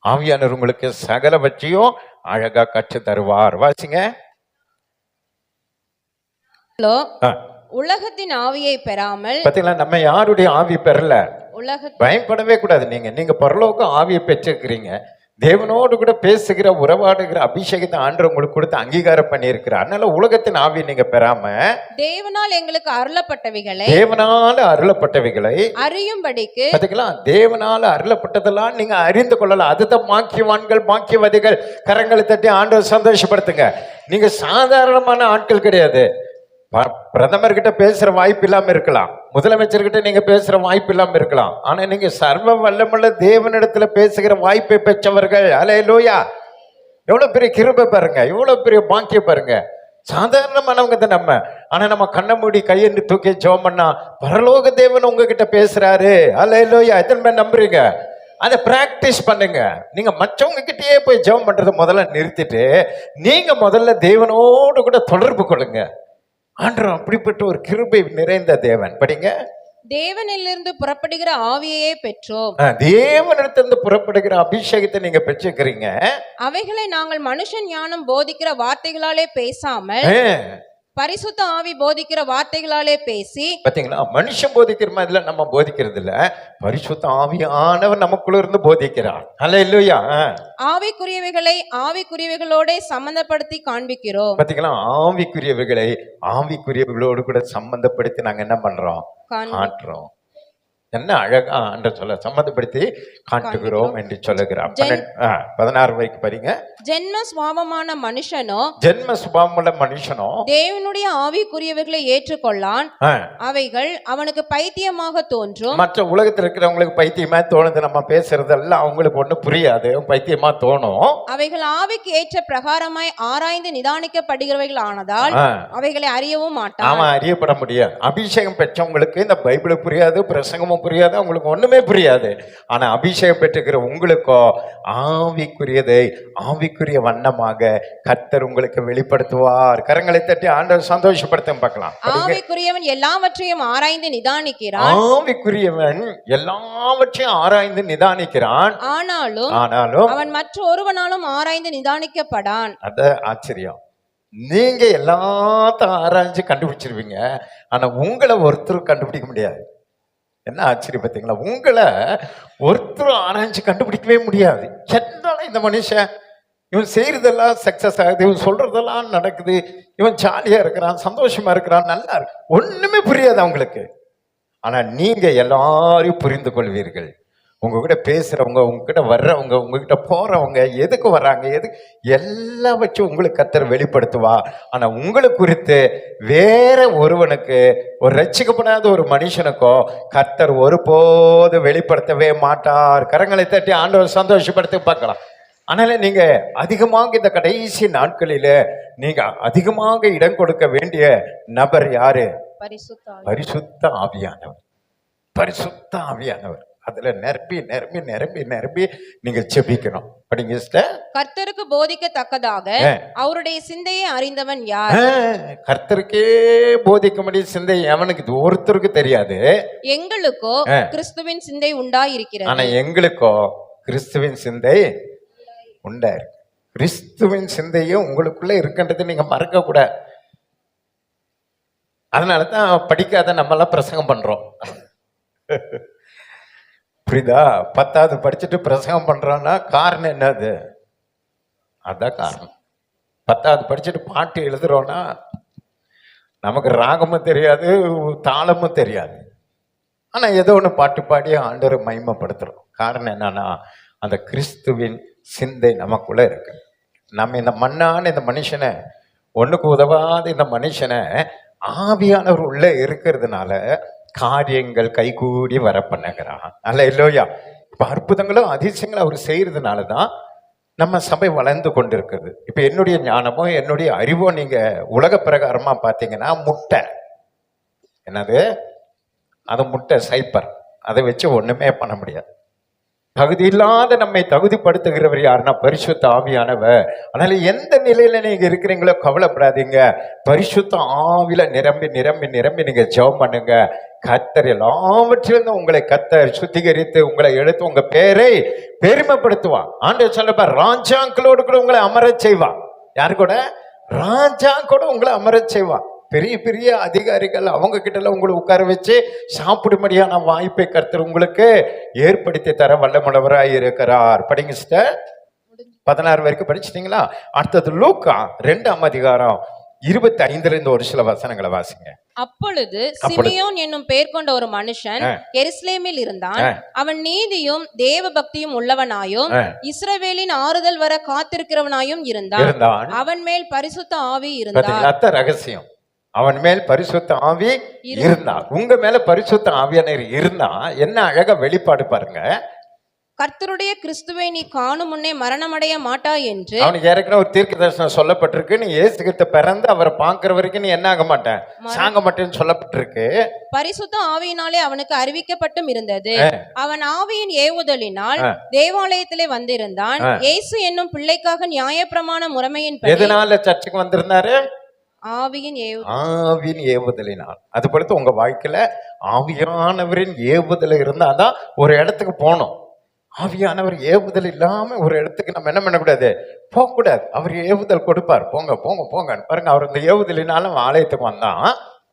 ஆவியானவர் உங்களுக்கு சகலவற்றையும் அழகா கற்று தருவார். வாசிங்க. ஆ, உலகத்தின் ஆவியை பெறாமல் பாத்தீங்களா? நம்ம யாருடைய ஆவி பெறல. உலக பயப்படவே கூடாது. நீங்க பரலோக ஆவியை பெற்றிருக்கிறீங்க. தேவனோடு கூட பேசுகிற உறவாடுகிற அபிஷேகத்தை ஆண்டவர் உங்களுக்கு கொடுத்து அங்கீகாரம் பண்ணி இருக்கிறார். அதனால உலகத்தின் ஆவியை நீங்க பெறாம தேவனால் எங்களுக்கு அருளப்பட்டவைகளை தேவனால அருளப்பட்டவைகளை அறியும்படிக்கு பாத்தீங்களா? தேவனால அருளப்பட்டதெல்லாம் நீங்க அறிந்து கொள்ளலாம். அதுதான் பாக்கியவான்கள் பாக்கியவதிகள். கரங்களை தட்டி ஆண்டவர் சந்தோஷப்படுத்துங்க. நீங்க சாதாரணமான ஆட்கள் கிடையாது. பிரதமர்கிட்ட பேசுற வாய்ப்பு இல்லாம இருக்கலாம், முதலமைச்சர்கிட்ட நீங்க பேசுற வாய்ப்பு இல்லாம இருக்கலாம், ஆனா நீங்க சர்வ வல்லமுள்ள தேவனிடத்துல பேசுகிற வாய்ப்பை பெற்றவர்கள். அல்லேலூயா! எவ்வளவு பெரிய கிருபை பாருங்க, எவ்வளவு பெரிய பாக்கியம் பாருங்க. சாதாரணமானவங்க தான் நம்ம. ஆனா நம்ம கண்ணை மூடி கையென்று தூக்கி ஜெபம் பண்ணா பரலோக தேவன் உங்ககிட்ட பேசுறாரு. அல்லேலூயா! எத்தனை பேர் நம்புறீங்க? அதை பிராக்டிஸ் பண்ணுங்க. நீங்க மற்றவங்க கிட்டயே போய் ஜெபம் பண்றதை முதல்ல நிறுத்திட்டு நீங்க முதல்ல தேவனோடு கூட தொடர்பு கொள்ளுங்க. ஆண்டவர் அப்படிப்பட்ட ஒரு கிருபை நிறைந்த தேவன். படிங்க. தேவனிலிருந்து புறப்படுகிற ஆவியையே பெற்றோம். தேவனிடத்திலிருந்து புறப்படுகிற அபிஷேகத்தை நீங்க பெற்றுக்கிறீங்க. அவைகளை நாங்கள் மனுஷன் ஞானம் போதிக்கிற வார்த்தைகளாலே பேசாமல் பரிசுத்த ஆவி போதிக்கிற வார்த்தைகளாலே பேசி. பாத்தீங்களா? மனுஷன் போதிக்கிற மாதிரி நம்ம போதிக்கிறது இல்ல, பரிசுத்த ஆவியானவர் நமக்குள்ள இருந்து போதிக்கிறார். அல்லேலூயா! ஆவிக்குரியவைகளை ஆவிக்குரியவைகளோட சம்பந்தப்படுத்தி காண்பிக்கிறோம். பாத்தீங்களா? ஆவிக்குரியவைகளை ஆவிக்குரியவைகளோடு கூட சம்பந்தப்படுத்தி நாங்க என்ன பண்றோம்? காட்டுறோம். என்ன அழகா என்று சொல்ல சம்மந்தப்படுத்தி காட்டுகிறோம் என்று சொல்லுகிறார். 16 வரைக்கும் படிங்க. ஜென்ம சுபாவமான மனுஷனோ தேவனுடைய ஆவிக்குரியவைகளை ஏற்றுக்கொள்ளான். அவைகள் அவனுக்கு பைத்தியமாக தோன்றும். மற்ற உலகத்தில் இருக்கிறவங்களுக்கு பைத்தியமா தோணுது. நம்ம பேசுறதெல்லாம் அவங்களுக்கு ஒண்ணு புரியாது, பைத்தியமா தோணும். அவைகள் ஆவிக்கு ஏற்ற பிரகாரமாய் ஆராய்ந்து நிதானிக்கப்படுகிறவைகள் ஆனதால் அவைகளை அறியவும் மாட்டான். ஆமா, அறியப்பட முடியாது. அபிஷேகம் பெற்றவங்களுக்கு இந்த பைபிள் புரியாது, பிரசங்கமும் புரியாது, உங்களுக்கு ஒண்ணுமே புரியாது. ஆனா அபிஷேகம் பெற்றுக்கிற உங்களுக்கோ ஆவிக்குரியதை ஆவிக்குரிய வண்ணமாக கர்த்தர் உங்களுக்கு வெளிப்படுத்துவார். கரங்களை தட்டி ஆண்டவர் சந்தோஷப்படுத்த பார்க்கலாம். ஆவிக்குரியவன் எல்லாவற்றையும் ஆராய்ந்து நிதானிக்கிறான். ஆவிக்குரியவன் எல்லாவற்றையும் ஆராய்ந்து நிதானிக்கிறான். ஆனாலும் அவன் மற்ற ஒருவனாலும் ஆராய்ந்து நிதானிக்கப்படான். அத ஆச்சரியம். நீங்க எல்லாத்தையும் ஆராய்ஞ்சு கண்டுபிடிச்சிருவீங்க, ஆனா உங்களை ஒருத்தர் கண்டுபிடிக்க முடியாது. என்ன ஆச்சரியம் பார்த்தீங்களா? உங்களை ஒருத்தரும் ஆராய்ச்சி கண்டுபிடிக்கவே முடியாது. என்னால இந்த மனுஷன் இவன் செய்யறதெல்லாம் சக்சஸ் ஆகுது, இவன் சொல்றதெல்லாம் நடக்குது, இவன் ஜாலியா இருக்கிறான், சந்தோஷமா இருக்கிறான், நல்லா இருக்கு, ஒண்ணுமே புரியாது அவங்களுக்கு. ஆனா நீங்க எல்லாரையும் புரிந்து கொள்வீர்கள். உங்ககிட்ட பேசுறவங்க, உங்ககிட்ட வர்றவங்க, உங்ககிட்ட போறவங்க எதுக்கு வர்றாங்க, எதுக்கு எல்லாம் வச்சு உங்களுக்கு கர்த்தர் வெளிப்படுத்துவா. ஆனா உங்களுக்கு குறித்து வேற ஒருவனுக்கு, ஒரு ரட்சிக்கப்படாத ஒரு மனுஷனுக்கோ கர்த்தர் ஒருபோது வெளிப்படுத்தவே மாட்டார். கரங்களை தட்டி ஆண்டவர் சந்தோஷப்படுத்தி பார்க்கலாம். அதனால நீங்க அதிகமாக இந்த கடைசி நாட்களில நீங்க அதிகமாக இடம் கொடுக்க வேண்டிய நபர் யாரு? பரிசுத்த ஆவியானவர். பரிசுத்த ஆவியானவர். அதுல நிரம்பி நிரம்பி நிரம்பி நிரம்பி நீங்க செபிக்கணும். படிங்க சிஸ்டர். கர்த்தருக்கு போதிக்கத்தக்கதாக அவருடைய சிந்தையை அறிந்தவன் யார்? கர்த்தருக்கே போதிக்க முடிய சிந்தை அவனுக்கு ஒருத்தருக்கு தெரியாது. எங்களுக்கோ கிறிஸ்துவின் சிந்தை உண்டாயிருக்கிறது. ஆனா எங்களுக்கோ கிறிஸ்துவின் சிந்தை உண்டாயிருக்கு. கிறிஸ்துவின் சிந்தையும் உங்களுக்குள்ள இருக்கின்றது நீங்க மறக்க கூடாது. அதனாலதான் படிக்காத நம்ம எல்லாம் பிரசங்கம் பண்றோம். புரியுதா? 10வது படிச்சுட்டு பிரசங்கம் பண்றோம்னா காரணம் என்னது? அதான் காரணம். 10வது படிச்சுட்டு பாட்டு எழுதுறோம்னா நமக்கு ராகமும் தெரியாது, தாளமும் தெரியாது, ஆனா ஏதோ ஒன்று பாட்டு பாடி ஆண்டவரை மகிமைப்படுத்துறோம். காரணம் என்னன்னா அந்த கிறிஸ்துவின் சிந்தை நமக்குள்ள இருக்கு. நம்ம இந்த மண்ணான இந்த மனுஷனை, ஒண்ணுக்கு உதவாத இந்த மனுஷனை ஆவியானவர் உள்ள இருக்கிறதுனால காரியங்கள் கைகூடி வர பண்ணுகிறான். அல்ல இல்லையா? இப்ப அற்புதங்களும் அதிசயங்களும் அவர் செய்யறதுனாலதான் நம்ம சபை வளர்ந்து கொண்டிருக்குது. இப்ப என்னுடைய ஞானமோ என்னுடைய அறிவோ நீங்க உலக பிரகாரமா பாத்தீங்கன்னா முட்டை என்னது, அது முட்டை சைப்பர், அதை வச்சு ஒண்ணுமே பண்ண முடியாது. தகுதி இல்லாத நம்மை தகுதிப்படுத்துகிறவர் யாருன்னா பரிசுத்த ஆவியானவர். அதனால எந்த நிலையில நீங்க இருக்கிறீங்களோ கவலைப்படாதீங்க. பரிசுத்த ஆவியில நிரம்பி நிரம்பி நிரம்பி நீங்க ஜெபம் பண்ணுங்க. கர்த்தர் எல்லாவற்றிலிருந்து உங்களை கர்த்தர் சுத்திகரித்து உங்களை எடுத்து உங்க பேரை பெருமைப்படுத்துவான். ஆண்டவர் சொல்லப்ப ராஜாக்களோடு கூட உங்களை அமரச் செய்வான். யாரு கூட? ராஜா கூட உங்களை அமரச் செய்வான். பெரிய பெரிய அதிகாரிகள் அவங்க கிட்ட உங்களை உட்கார வச்சு சாப்பிடும்படியான வாய்ப்பை கர்த்தர் உங்களுக்கு ஏற்படுத்தி தர வல்லமுள்ளவராய் இருக்கிறார். படிங்க சிஸ்டர். 16 வரைக்கும் படிச்சிட்டீங்களா? அடுத்தது லூக்கா 2ஆம் அதிகாரம் 25 ஒரு சில வசனங்களை வாசிங்க. அப்பொழுது சிமியோன் என்னும் பெயர் கொண்ட ஒரு மனுஷன் எருசலேமில் இருந்தான். அவன் நீதியும் தேவ பக்தியும் உள்ளவனாயும் இஸ்ரவேலின் ஆறுதல் வர காத்திருக்கிறவனாயும் இருந்தான். அவன் மேல் பரிசுத்த ஆவி இருந்தார். ரகசியம், அவன் மேல் பரிசுத்த ஆவி இருந்தா. உங்க மேல பரிசுத்த ஆவியானவர் இருந்தா என்ன அழகா வெளிப்பாடு பாருங்க. கர்த்தருடைய கிறிஸ்துவை நீ காணும் முன்னே மரணமடைய மாட்டாய் என்று அவனுக்கு ஏற்கனவே ஒரு தீர்க்க தரிசனம் சொல்லப்பட்டிருக்கு. நீ இயேசு கிறிஸ்து பிறந்து அவரை பார்க்கிற வரைக்கும் நீ என்ன ஆக மாட்டேன், சாங்க மாட்டேன்னு சொல்லப்பட்டிருக்கு. பரிசுத்த ஆவியினாலே அவனுக்கு அறிவிக்கப்பட்டும் இருந்தது. அவன் ஆவியின் ஏவுதலினால் தேவாலயத்திலே வந்திருந்தான். இயேசு என்னும் பிள்ளைக்காக நியாயப்பிரமாண முறைமையின் எதனால சர்ச்சுக்கு வந்திருந்தாரு? ஆவியின் ஏவுதலினால். அது பொறுத்து உங்க வாழ்க்கையில ஆவியானவரின் ஏவுதல் இருந்தாதான் ஒரு இடத்துக்கு போகணும். ஆவியானவர் ஏவுதல் இல்லாம ஒரு இடத்துக்கு நம்ம என்ன பண்ணக்கூடாது, போக கூடாது. அவர் ஏவுதல் கொடுப்பார். போங்க போங்க போங்க பாருங்க. அவர் இந்த ஏவுதலினாலும் ஆலயத்துக்கு வந்தான்.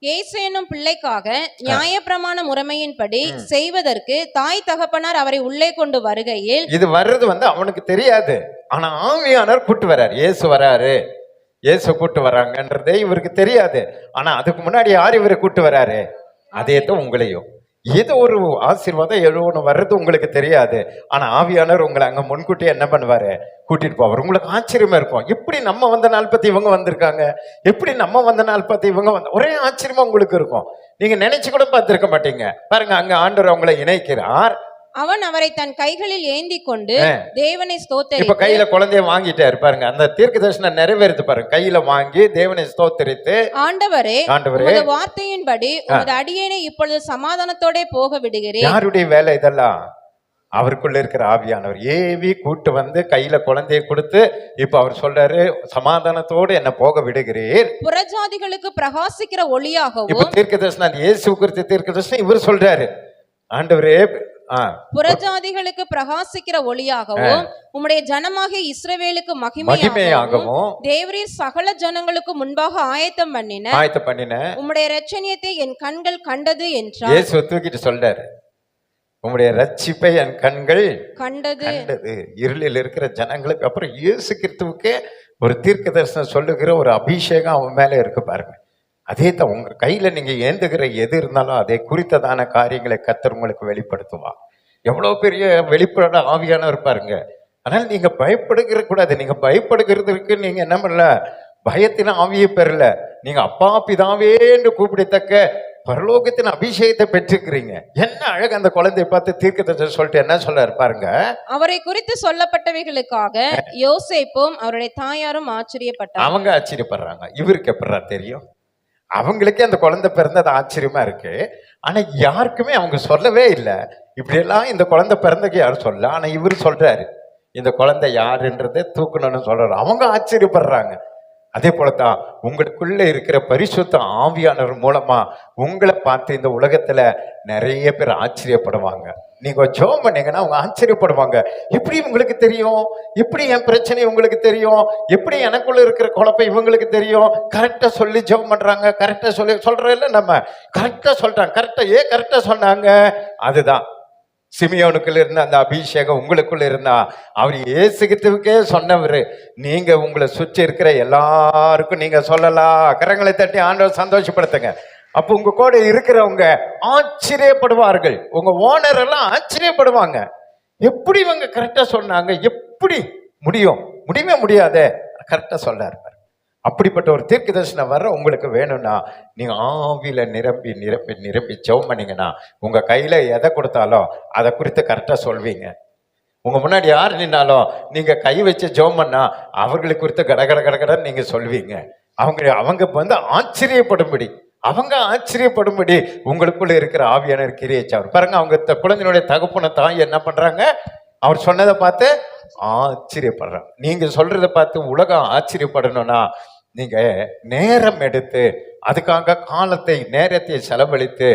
இயேசு என்னும் பிள்ளைக்காக நியாயப்பிரமாண முறைமையின்படி செய்வதற்கு தாய் தகப்பனார் அவரை உள்ளே கொண்டு வருகையில், இது வர்றது அவனுக்கு தெரியாது. ஆனா ஆவியானவர் கூட்டு வர்றாரு. இயேசு வராரு, இயேசு கூட்டு வர்றாங்கன்றதே இவருக்கு தெரியாது. ஆனா அதுக்கு முன்னாடி யார் இவரை கூட்டு வர்றாரு? அதே தான் உங்களையும். ஏதோ ஒரு ஆசீர்வாதம் எழுவனு வர்றது உங்களுக்கு தெரியாது. ஆனா ஆவியானவர் உங்களை அங்க முன்கூட்டி என்ன பண்ணுவாரு, கூட்டிட்டு போவார். உங்களுக்கு ஆச்சரியமா இருக்கும். எப்படி நம்ம வந்த நாள் பத்தி இவங்க வந்திருக்காங்க, எப்படி நம்ம வந்த நாள் பத்தி இவங்க வந்த, ஒரே ஆச்சரியமா உங்களுக்கு இருக்கும். நீங்க நினைச்சு கூட பார்த்திருக்க மாட்டீங்க. பாருங்க, அங்க ஆண்டவர் அவங்களை இணைக்கிறார். அவன் அவரை தன் கைகளில் ஏந்தி கொண்டு தேவனை ஸ்தோத்தரித்து, இப்ப கையில குழந்தைய வாங்கிட்டாரு பாருங்க. அந்த தீர்க்க தரிசனம் நிறைவேறுது பாருங்க. கையில வாங்கி தேவனை ஸ்தோத்தரித்து, ஆண்டவரே உமது வார்த்தையின்படி உமது அடியேனை இப்பொழுது சமாதானத்தோட போக விடுகிறேன். யாருடைய வேலை இதெல்லாம்? அவருக்குள்ள இருக்கிற ஆவியானவர் ஏவி கூட்டு வந்து கையில குழந்தைய கொடுத்து இப்ப அவர் சொல்றாரு, சமாதானத்தோடு என்ன போக விடுகிறீர், புறஜாதிகளுக்கு பிரகாசிக்கிற ஒளியாகவும். இப்ப தீர்க்க தரிசனம் இயேசு குறித்த தீர்க்க தரிசனம் இவர் சொல்றாரு. ஆண்டவரே புறஜாதிகளுக்கு பிரகாசிக்கிற ஒளியாகவும் உம்முடைய ஜனமாகிய இஸ்ரவேலுக்கு மகிமையாகவும் தேவரீர் சகல ஜனங்களுக்கு முன்பாக ஆயத்தம் பண்ணின உம்முடைய இரட்சணியத்தை என் கண்கள் கண்டது என்றார். இயேசு தூக்கிட்டு சொல்றாரு, உம்முடைய ரட்சிப்பை என் கண்கள் கண்டது. இருளில் இருக்கிற ஜனங்களுக்கு அப்புறம் இயேசு கிறிஸ்துவுக்கே ஒரு தீர்க்க தரிசனம் சொல்லுகிற ஒரு அபிஷேகம் அவன் மேல இருக்கு பாருங்க. அதே தான் உங்க கையில நீங்க ஏந்துகிற எது இருந்தாலும் அதை குறித்ததான காரியங்களை கர்த்தர் உங்களுக்கு வெளிப்படுத்துவா. எவ்வளவு பெரிய வெளிப்பாடு ஆவியானவர் பாருங்க. அதனால நீங்க பயப்படுகிற கூடாது. நீங்க பயப்படுகிறதுக்கு நீங்க என்ன பண்ணல, பயத்தின ஆவியை பெறல. நீங்க அப்பா பிதாவே என்று கூப்பிடத்தக்க பரலோகத்தின் அபிஷேகத்தை பெற்றிருக்கிறீங்க. என்ன அழகு. அந்த குழந்தையை பார்த்து தீர்க்கத்தை சொல்லிட்டு என்ன சொல்றாரு பாருங்க. அவரை குறித்து சொல்லப்பட்டவைகளுக்காக யோசேப்பும் அவருடைய தாயாரும் ஆச்சரியப்பட்டாங்க. அவங்க ஆச்சரியப்படுறாங்க. இவருக்கு எப்படா தெரியும்? அவங்களுக்கே அந்த குழந்தை பிறந்தது ஆச்சரியமா இருக்கு. ஆனா யாருக்குமே அவங்க சொல்லவே இல்லை. இப்படியெல்லாம் இந்த குழந்தை பிறந்தக்கு யாரும் சொல்ல. ஆனா இவரு சொல்றாரு, இந்த குழந்தை யாருன்றதை தூக்கணும்னு சொல்றாரு. அவங்க ஆச்சரியப்படுறாங்க. அதே போலதான் உங்களுக்குள்ள இருக்கிற பரிசுத்த ஆவியானவர் மூலமா உங்களை பார்த்து இந்த உலகத்துல நிறைய பேர் ஆச்சரியப்படுவாங்க. நீங்க ஜெபம் பண்ணீங்கன்னா அவங்க ஆச்சரியப்படுவாங்க. எப்படி உங்களுக்கு தெரியும்? எப்படி என் பிரச்சனை உங்களுக்கு தெரியும்? எப்படி எனக்குள்ள இருக்கிற குழப்பம் இவங்களுக்கு தெரியும்? கரெக்டா சொல்லி ஜெபம் பண்றாங்க. கரெக்டா சொல்றோம் இல்ல, நம்ம கரெக்டா சொல்றாங்க. கரெக்டா சொன்னாங்க. அதுதான் சிமியோனுக்குள்ள இருந்த அந்த அபிஷேகம் உங்களுக்குள்ள இருந்தா, அவர் இயேசு கிறிஸ்துவுக்கே சொன்னவரு. நீங்க உங்களை சுற்றி இருக்கிற எல்லாருக்கும் நீங்க சொல்லலாம். கரங்களை தட்டி ஆண்டவர் சந்தோஷப்படுத்துங்க. அப்ப உங்க கூட இருக்கிறவங்க ஆச்சரியப்படுவார்கள். உங்க ஓனர் எல்லாம் ஆச்சரியப்படுவாங்க. எப்படி இவங்க கரெக்டா சொன்னாங்க, எப்படி முடியவே முடியாத கரெக்டா சொல்றாரு. அப்படிப்பட்ட ஒரு தீர்க்க தரிசனம் வர உங்களுக்கு வேணும்னா நீங்க ஆவியில நிரம்பி நிரம்பி நிரம்பி ஜெபம் பண்ணீங்கன்னா உங்க கையில எதை கொடுத்தாலும் அதை குறித்து கரெக்டா சொல்வீங்க. உங்க முன்னாடி யார் நின்னாலும் நீங்க கை வச்சு ஜெபம் பண்ணா அவர்களை குறித்து கடகடன்னு நீங்க சொல்வீங்க. அவங்க ஆச்சரியப்படும்படி உங்களுக்குள்ள இருக்கிற ஆவியானவர் கிரியேச்சார் பாருங்க. அவங்க குழந்தையினுடைய தகப்பனை தாய் என்ன பண்றாங்க? அவர் சொன்னதை பார்த்து ஆச்சரியப்படுறாங்க. நீங்க சொல்றதை பார்த்து உலகம் ஆச்சரியப்படணும்னா நீங்க நேரம் எடுத்து அதுக்காக நேரத்தை செலவழித்து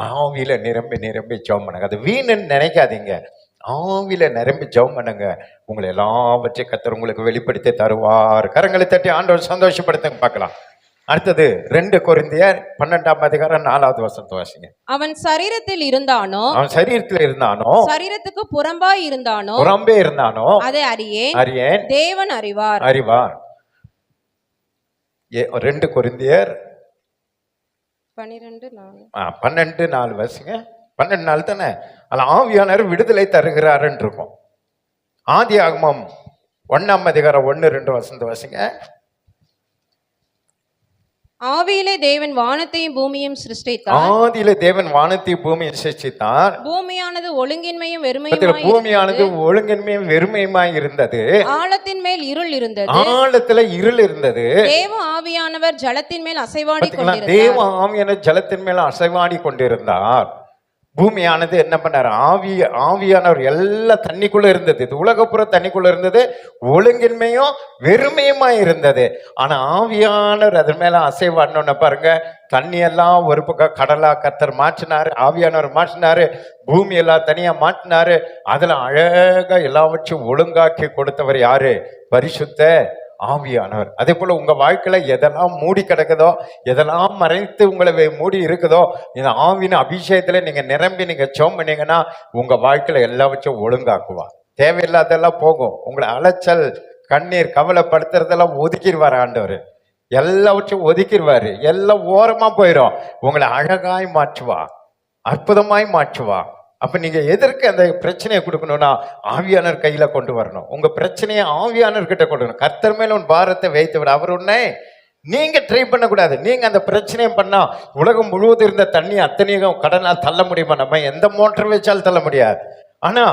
ஆவியில நிரம்பி நிரம்பி ஜெபம் பண்ணுங்க. அது வீணுன்னு நினைக்காதீங்க. ஆவியில நிரம்பி ஜெபம் பண்ணுங்க. உங்களை எல்லாவற்றையும் கர்த்தர் உங்களுக்கு வெளிப்படுத்தி தருவார். கரங்களை தட்டி ஆண்டவர் சந்தோஷப்படுத்துங்க பார்க்கலாம். அடுத்தது 2 கொரிந்தியர் 12ஆம் அதிகாரம் 4வது வசனத்தை வாசிங்க. அவன் சரீரத்தில் இருந்தானோ சரீரத்துக்கு புறம்பே இருந்தானோ அதை அறியேன் தேவன் அறிவார். 2 கொரிந்தியர் 12:4 வாசிங்க. 12:4 தானே? அதில் ஆவியானவர் விடுதலை தருகிறாருன்னு இருக்கும். ஆதியாகமம் 1ஆம் அதிகாரம் 1-2 வசனத்தை வாசிங்க. ஆதியிலே தேவன் வானத்தையும் பூமியையும் சிருஷ்டித்தார். பூமியானது ஒழுங்கின்மையும் வெறுமையுமாய் இருந்தது. ஆழத்தின் மேல் இருள் இருந்தது. தேவ ஆவியானவர் ஜலத்தின் மேல் அசைவாடி கொண்டிருந்தார். பூமியானது என்ன பண்ணார்? ஆவியானவர் எல்லா தண்ணிக்குள்ள இருந்தது. இது உலகப்புற தண்ணிக்குள்ள இருந்தது. ஒழுங்கின்மையும் வெறுமையுமா இருந்தது. ஆனா ஆவியானவர் அதன் மேல அசைவாடணும்னு பாருங்க. தண்ணி எல்லாம் ஒரு பக்கம் கடலா கர்த்தர் மாற்றினாரு. ஆவியானவர் மாற்றினாரு. பூமி எல்லாம் தனியா மாற்றினாரு. அதுல அழகா எல்லாவற்றையும் ஒழுங்காக்கி கொடுத்தவர் யாரு? பரிசுத்த ஆவியானவர். அதே போல உங்க வாழ்க்கையில எதெல்லாம் மூடி கிடக்குதோ, எதெல்லாம் மறைத்து உங்களை மூடி இருக்குதோ, இந்த ஆவியின் அபிஷேகத்துல நீங்க நிரம்பி நீங்க ஜெபம் பண்ணீங்கன்னா உங்க வாழ்க்கையில எல்லாவற்றையும் ஒழுங்காக்குவா. தேவையில்லாதெல்லாம் போகும். உங்களை அலைச்சல், கண்ணீர், கவலைப்படுத்துறதெல்லாம் ஒதுக்கிடுவார் ஆண்டவர். எல்லாவற்றையும் ஒதுக்கிடுவாரு. எல்லாம் ஓரமா போயிடும். உங்களை அழகாய் மாற்றுவா, அற்புதமாய் மாற்றுவா. அப்ப நீங்க எதற்கு அந்த பிரச்சனையை கொடுக்கணும்னா ஆவியானவர் கையில கொண்டு வரணும். உங்க பிரச்சனையை ஆவியானவர் கிட்ட கொண்டு வரணும். கர்த்தர் மேல உன் பாரத்தை வைத்து விட. அவர் உன்னை நீங்க ட்ரை பண்ணக்கூடாது. நீங்க அந்த பிரச்சனையை பண்ணா உலகம் முழுவதும் இருந்த தண்ணி அத்தனையும் கடனால் தள்ள முடியுமா? நம்ம எந்த மோட்டர் வச்சாலும் தள்ள முடியாது. ஆனா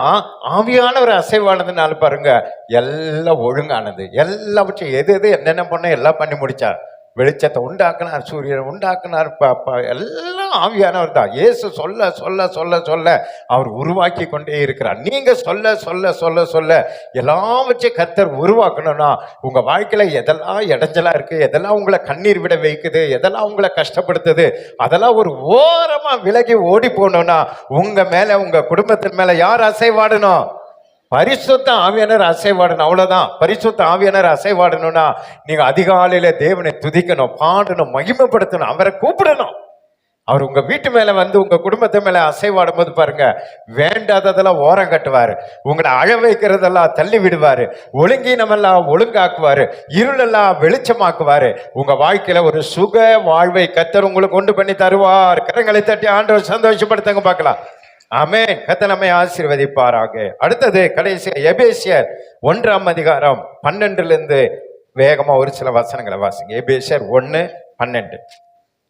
ஆவியானவர் அசைவானதுனால பாருங்க எல்லாம் ஒழுங்கானது. எல்லாவற்றையும் எது என்னென்ன பண்ண எல்லாம் பண்ணி முடிச்சார். வெளிச்சத்தை உண்டாக்குனார், சூரியனை உண்டாக்குனார். எல்லாம் ஆவியானவர் தான். இயேசு சொல்ல சொல்ல சொல்ல சொல்ல அவர் உருவாக்கி கொண்டே இருக்கிறார். நீங்க சொல்ல சொல்ல சொல்ல சொல்ல எல்லாவற்றையும் கர்த்தர் உருவாக்கணும்னா உங்க வாழ்க்கையில எதெல்லாம் இடைஞ்சலா இருக்கு, எதெல்லாம் உங்களை கண்ணீர் விட வைக்குது, எதெல்லாம் உங்களை கஷ்டப்படுத்துது, அதெல்லாம் ஒரு ஓரமா விலகி ஓடி போகணும்னா உங்க மேல, உங்க குடும்பத்தின் மேல யார் அசைவாடணும்? பரிசுத்த ஆவியானவர் அசைவாடணும். அவ்வளவுதான். பரிசுத்த ஆவியானவர் அசைவாடணும்னா நீங்க அதிகாலையில தேவனை துதிக்கணும், பாடணும், மகிமைப்படுத்தணும், அவரை கூப்பிடணும். அவர் உங்க வீட்டு மேல வந்து உங்க குடும்பத்தை மேல அசைவாடும் போது பாருங்க வேண்டாததெல்லாம் ஓரம் கட்டுவாரு. உங்களை அழ வைக்கிறதெல்லாம் தள்ளி விடுவாரு. ஒழுங்கீனமெல்லாம் ஒழுங்காக்குவாரு. இருளெல்லாம் வெளிச்சமாக்குவாரு. உங்க வாழ்க்கையில ஒரு சுக வாழ்வை கர்த்தர் உங்களுக்கு கொண்டு பண்ணி தருவார். கரங்களை தட்டி ஆண்டவர் சந்தோஷப்படுத்துங்க பார்க்கலாம். ஆமென். கர்த்தர் நம்மை ஆசீர்வதிப்பாராக. அடுத்தது கடைசி எபேசியர் 1ஆம் அதிகாரம் 12 வேகமா ஒரு சில வசனங்களை வாசிங்க. எபேசியர் 1:12.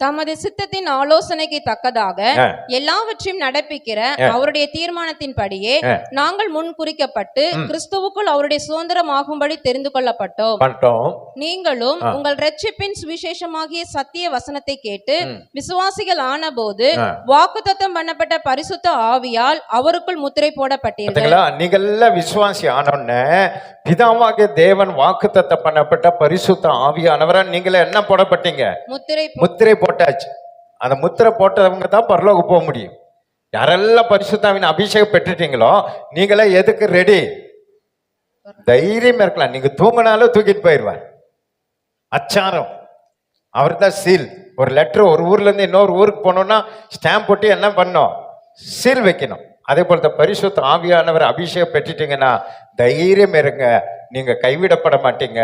தமது சித்தத்தின் ஆலோசனைக்கு தக்கதாக எல்லாவற்றையும் நடப்பிக்கிற அவருடைய தீர்மானத்தின்படியே நாங்கள் முன் குறிக்கப்பட்டு கிறிஸ்துவுக்குள் அவருடைய சுதந்திரமாகும்படி தெரிந்து கொள்ளப்பட்டோம். நீங்களும் உங்கள் இரட்சிப்பின் சுவிசேஷமாகிய சத்திய வசனத்தை கேட்டு விசுவாசிகள் ஆன போது வாக்குத்தத்தம் பண்ணப்பட்ட பரிசுத்த ஆவியால் அவருக்குள் முத்திரை போடப்பட்டீர்கள். நீங்கள் விசுவாசி ஆனோன்னு பிதாவாகிய தேவன் வாக்குத்தத்தம் பண்ணப்பட்ட பரிசுத்த ஆவியானவரை நீங்களே என்ன போடப்பட்டீங்க? முத்திரை போட்டாச்சு. அந்த முத்திரை போட்டவங்க தான் பரலோகம் போக முடியும். யாரெல்லாம் பரிசுத்தாவின் அபிஷேகம் பெற்றுட்டீங்களோ நீங்களே எதுக்கு ரெடி? தைரியமா இருக்கலாம். நீங்க தூங்கினாலும் தூக்கிட்டு போயிடுவார். அச்சாரம் அவர் தான் சீல். ஒரு லெட்டர் ஒரு ஊர்ல இருந்து இன்னொரு ஊருக்கு போனோம்னா ஸ்டாம்ப் போட்டு என்ன பண்ணோம்? சீல் வைக்கணும். அதே போல பரிசுத்த ஆவியானவர் அபிஷேகம் பெற்றுட்டீங்கன்னா தைரியம் இருங்க. நீங்க கைவிடப்பட மாட்டீங்க.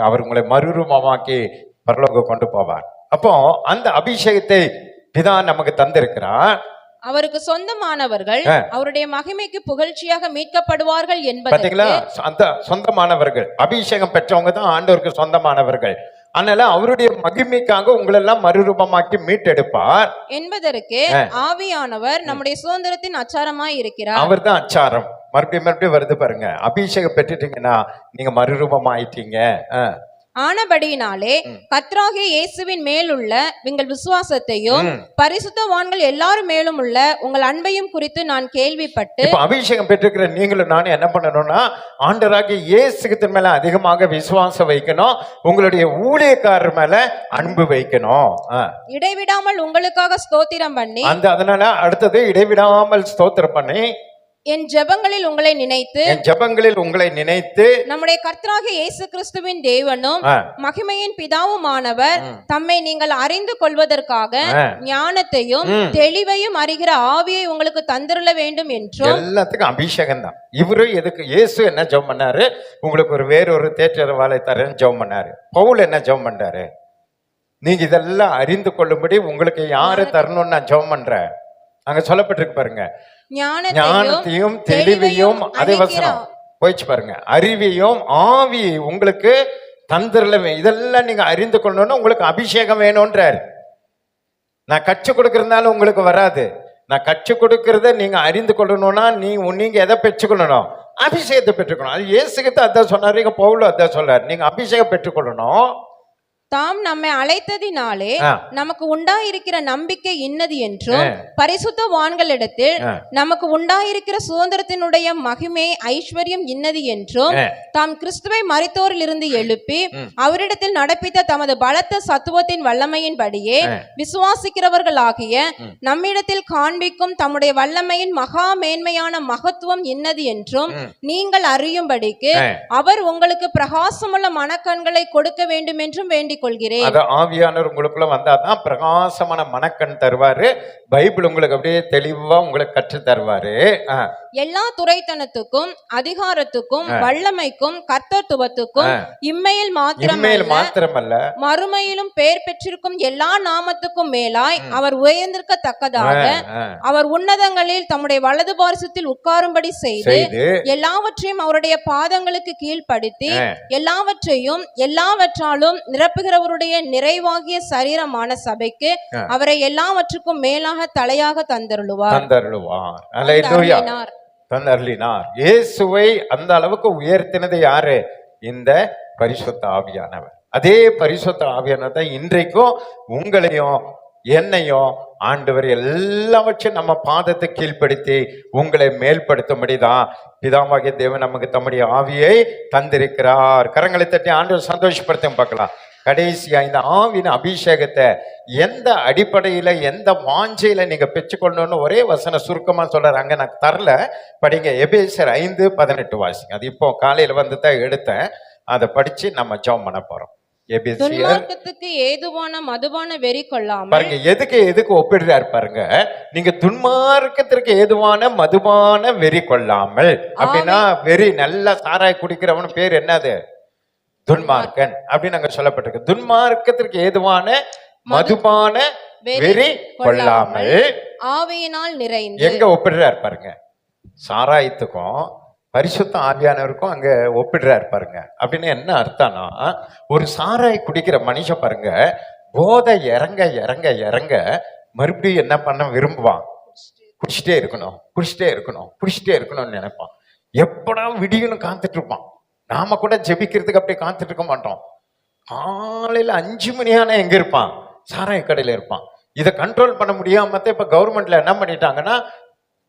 அவர் உங்களை மறுரூபமாக்கி பரலோகம் கொண்டு போவார். அப்போ அந்த அபிஷேகத்தை பிதா நமக்கு தந்திருக்கிறார். அவருக்கு சொந்தமானவர்கள் அவருடைய மகிமைக்கு புகழ்ச்சியாக மீட்கப்படுவார்கள் என்பது. பாத்தீங்களா? அந்த சொந்தமானவர்கள், அபிஷேகம் பெற்றவங்க தான் ஆண்டவருக்கு சொந்தமானவர்கள். அதனால அவருடைய மகிமைக்காக உங்களெல்லாம் மறுரூபமாக்கி மீட்டெடுப்பார் என்பதற்கு ஆவியானவர் நம்முடைய சுதந்திரத்தின் அச்சாரமாய் இருக்கிறார். அவர் தான் அச்சாரம். மறுபடியும் வருது பாருங்க. அபிஷேகம் பெற்றுட்டீங்கன்னா நீங்க மறுரூபம் ஆயிட்டீங்க. ஆனபடியினாலே கர்த்தராகிய இயேசுவின் மேலுள்ள உங்கள் விசுவாசத்தையும் பரிசுத்தவான்கள் எல்லாரும் மேலும் உள்ள உங்கள் அன்பையும் குறித்து நான் கேள்விப்பட்டு. அபிஷேகம் பெற்றிருக்கிற நீங்களும் நானும் என்ன பண்ணணும்னா, ஆண்டவராகிய இயேசுவின் மேல அதிகமாக விசுவாசம் வைக்கணும். உங்களுடைய ஊழியக்காரர் மேல அன்பு வைக்கணும். இடைவிடாமல் உங்களுக்காக ஸ்தோத்திரம் பண்ணி, அதனால அடுத்தது இடைவிடாமல் ஸ்தோத்திரம் பண்ணி என் ஜெபங்களில் உங்களை நினைத்து நம்முடைய கர்த்தராகிய இயேசு கிறிஸ்துவின் தேவனும் மகிமையின் பிதாவுமானவர் தம்மை நீங்கள் அறிந்து கொள்வதற்காக ஞானத்தையும் தெளிவையும் அறிகிற ஆவியை உங்களுக்கு தந்திருள வேண்டும் என்றும். எல்லாத்துக்கும் அபிஷேகம் தான். இவரு எதுக்கு? இயேசு என்ன ஜெபம் பண்ணாரு? உங்களுக்கு வேறொரு தேற்றரவாளை தரேன்னு ஜெபம் பண்ணாரு. பவுல் என்ன ஜெபம் பண்றாரு? நீங்க இதெல்லாம் அறிந்து கொள்ளும்படி உங்களுக்கு யாரு தரணும்னு நான் ஜெபம் பண்றேன். அங்க சொல்லப்பட்டிருக்கு பாருங்க, ஞானத்தையும் தெளிவையும், அதே வசனம் போயிடுச்சு பாருங்க, அறிவையும் ஆவி உங்களுக்கு தந்திரல. இதெல்லாம் நீங்க அறிந்து கொள்ளணும்னா உங்களுக்கு அபிஷேகம் வேணும்ன்றாரு. நான் கற்றுக் கொடுக்கறதுனால உங்களுக்கு வராது. நான் கற்றுக் கொடுக்கறத நீங்க அறிந்து கொள்ளணும்னா நீங்க எதை பெற்றுக்கொள்ளணும்? அபிஷேகத்தை பெற்றுக்கணும். அது இயேசுகிட்ட அதான் சொன்னாரு, இங்க பவுலும் அதான் சொல்றாரு. நீங்க அபிஷேகம் பெற்றுக்கொள்ளணும். தாம் நம்மை அழைத்ததினாலே நமக்கு உண்டாயிருக்கிற நம்பிக்கை இன்னது என்றும், பரிசுத்தவான்களிடத்தில் நமக்கு உண்டாயிருக்கிற சுதந்திரத்தினுடைய மகிமை ஐஸ்வர்யம் இன்னது என்றும், தாம் கிறிஸ்துவை மரித்தோரில் இருந்து எழுப்பி அவரிடத்தில் நடப்பித்த தமது பலத்த சத்துவத்தின் வல்லமையின்படியே விசுவாசிக்கிறவர்களாகிய நம்மிடத்தில் காண்பிக்கும் தம்முடைய வல்லமையின் மகா மேன்மையான மகத்துவம் இன்னது என்றும் நீங்கள் அறியும்படிக்கு அவர் உங்களுக்கு பிரகாசமுள்ள மனக்கண்களை கொடுக்க வேண்டும் என்றும் வேண்டிக் கொள்கிறேன். ஆவியானவர் உங்களுக்குள்ள வந்தாதான் பிரகாசமான மனக்கண் தருவாரு. பைபிள் உங்களுக்கு அப்படியே தெளிவா உங்களுக்கு கற்று தருவாரு. எல்லா துரைத்தனத்துக்கும் அதிகாரத்துக்கும் வல்லமைக்கும் கர்த்தத்துவத்துக்கும் இம்மையில் மாத்திரமல்ல மறுமையிலும் பெயர் பெற்றிருக்கும் எல்லா நாமத்துக்கும் மேலாய் அவர் உயர்ந்திருக்கத்தக்கதாக அவர் உன்னதங்களில் தம்முடைய வலது பாரிசத்தில் உட்காரும்படி செய்து எல்லாவற்றையும் அவருடைய பாதங்களுக்கு கீழ்ப்படுத்தி எல்லாவற்றையும் எல்லாவற்றாலும் நிரப்புகிறவருடைய நிறைவாகிய சரீரமான சபைக்கு அவரை எல்லாவற்றுக்கும் மேலாக தலையாக தந்தருளுவார். இயேசுவை அந்த அளவுக்கு உயர்த்தினது யாரு? இந்த பரிசுத்த ஆவியானவர். அதே பரிசுத்த ஆவியானவர் தான் இன்றைக்கும் உங்களையும் என்னையும் ஆண்டவர் எல்லாவற்றையும் நம்ம பாதத்தை கீழ்ப்படுத்தி உங்களை மேல்படுத்தும்படிதான் பிதாவாகிய தேவன் நமக்கு தம்முடைய ஆவியை தந்திருக்கிறார். கரங்களை தட்டி ஆண்டவர் சந்தோஷப்படுத்த பார்க்கலாம். கடைசியா இந்த ஆவின் அபிஷேகத்தை எந்த அடிப்படையில எந்த வாஞ்சையில நீங்க பெற்றுக்கொள்ளணும்னு ஒரே வசன சுருக்கமா சொல்றாரு. அங்க நான் தரல, படிங்க. எபேசியர் 5:18 வாசிங்க. அது இப்போ காலையில வந்து தான் எடுத்தேன். அதை படிச்சு நம்ம ஜெபம் பண்ண போறோம். துன்மார்க்கத்துக்கு ஏதுவான மதுபான வெறி கொள்ளாமல். பாருங்க, எதுக்கு ஒப்பிடுறாரு பாருங்க. நீங்க துன்மார்க்கத்திற்கு ஏதுவான மதுபான வெறி கொள்ளாமல் அப்படின்னா, வெறி நல்லா சாராய் குடிக்கிறவன் பேர் என்னது? துன்மார்க்கன் அப்படின்னு அங்க சொல்லப்பட்டிருக்கு. துன்மார்க்கத்திற்கு ஏதுவான மதுபான வெறி கொள்ளாமல் ஆவியினால் நிறைந்து. எங்க ஒப்பிடுறாரு பாருங்க, சாராயத்துக்கும் பரிசுத்த ஆவியானவருக்கும் அங்க ஒப்பிடுறாரு பாருங்க. அப்படின்னு என்ன அர்த்தம்னா, ஒரு சாராய் குடிக்கிற மனுஷன் பாருங்க, போதை இறங்க இறங்க இறங்க மறுபடியும் என்ன பண்ண விரும்புவான்? குடிச்சிட்டே இருக்கணும்னு நினைப்பான். எப்படா விடியணும் காத்துட்டு இருப்பான். நாம கூட ஜெபிக்கிறதுக்கு அப்படியே காத்துட்டு இருக்க மாட்டோம். காலையில 5 மணியான எங்க இருப்பான்? சாராய கடையில இருப்பான். இதை கண்ட்ரோல் பண்ண முடியாம இப்ப கவர்மெண்ட்ல என்ன பண்ணிட்டாங்கன்னா,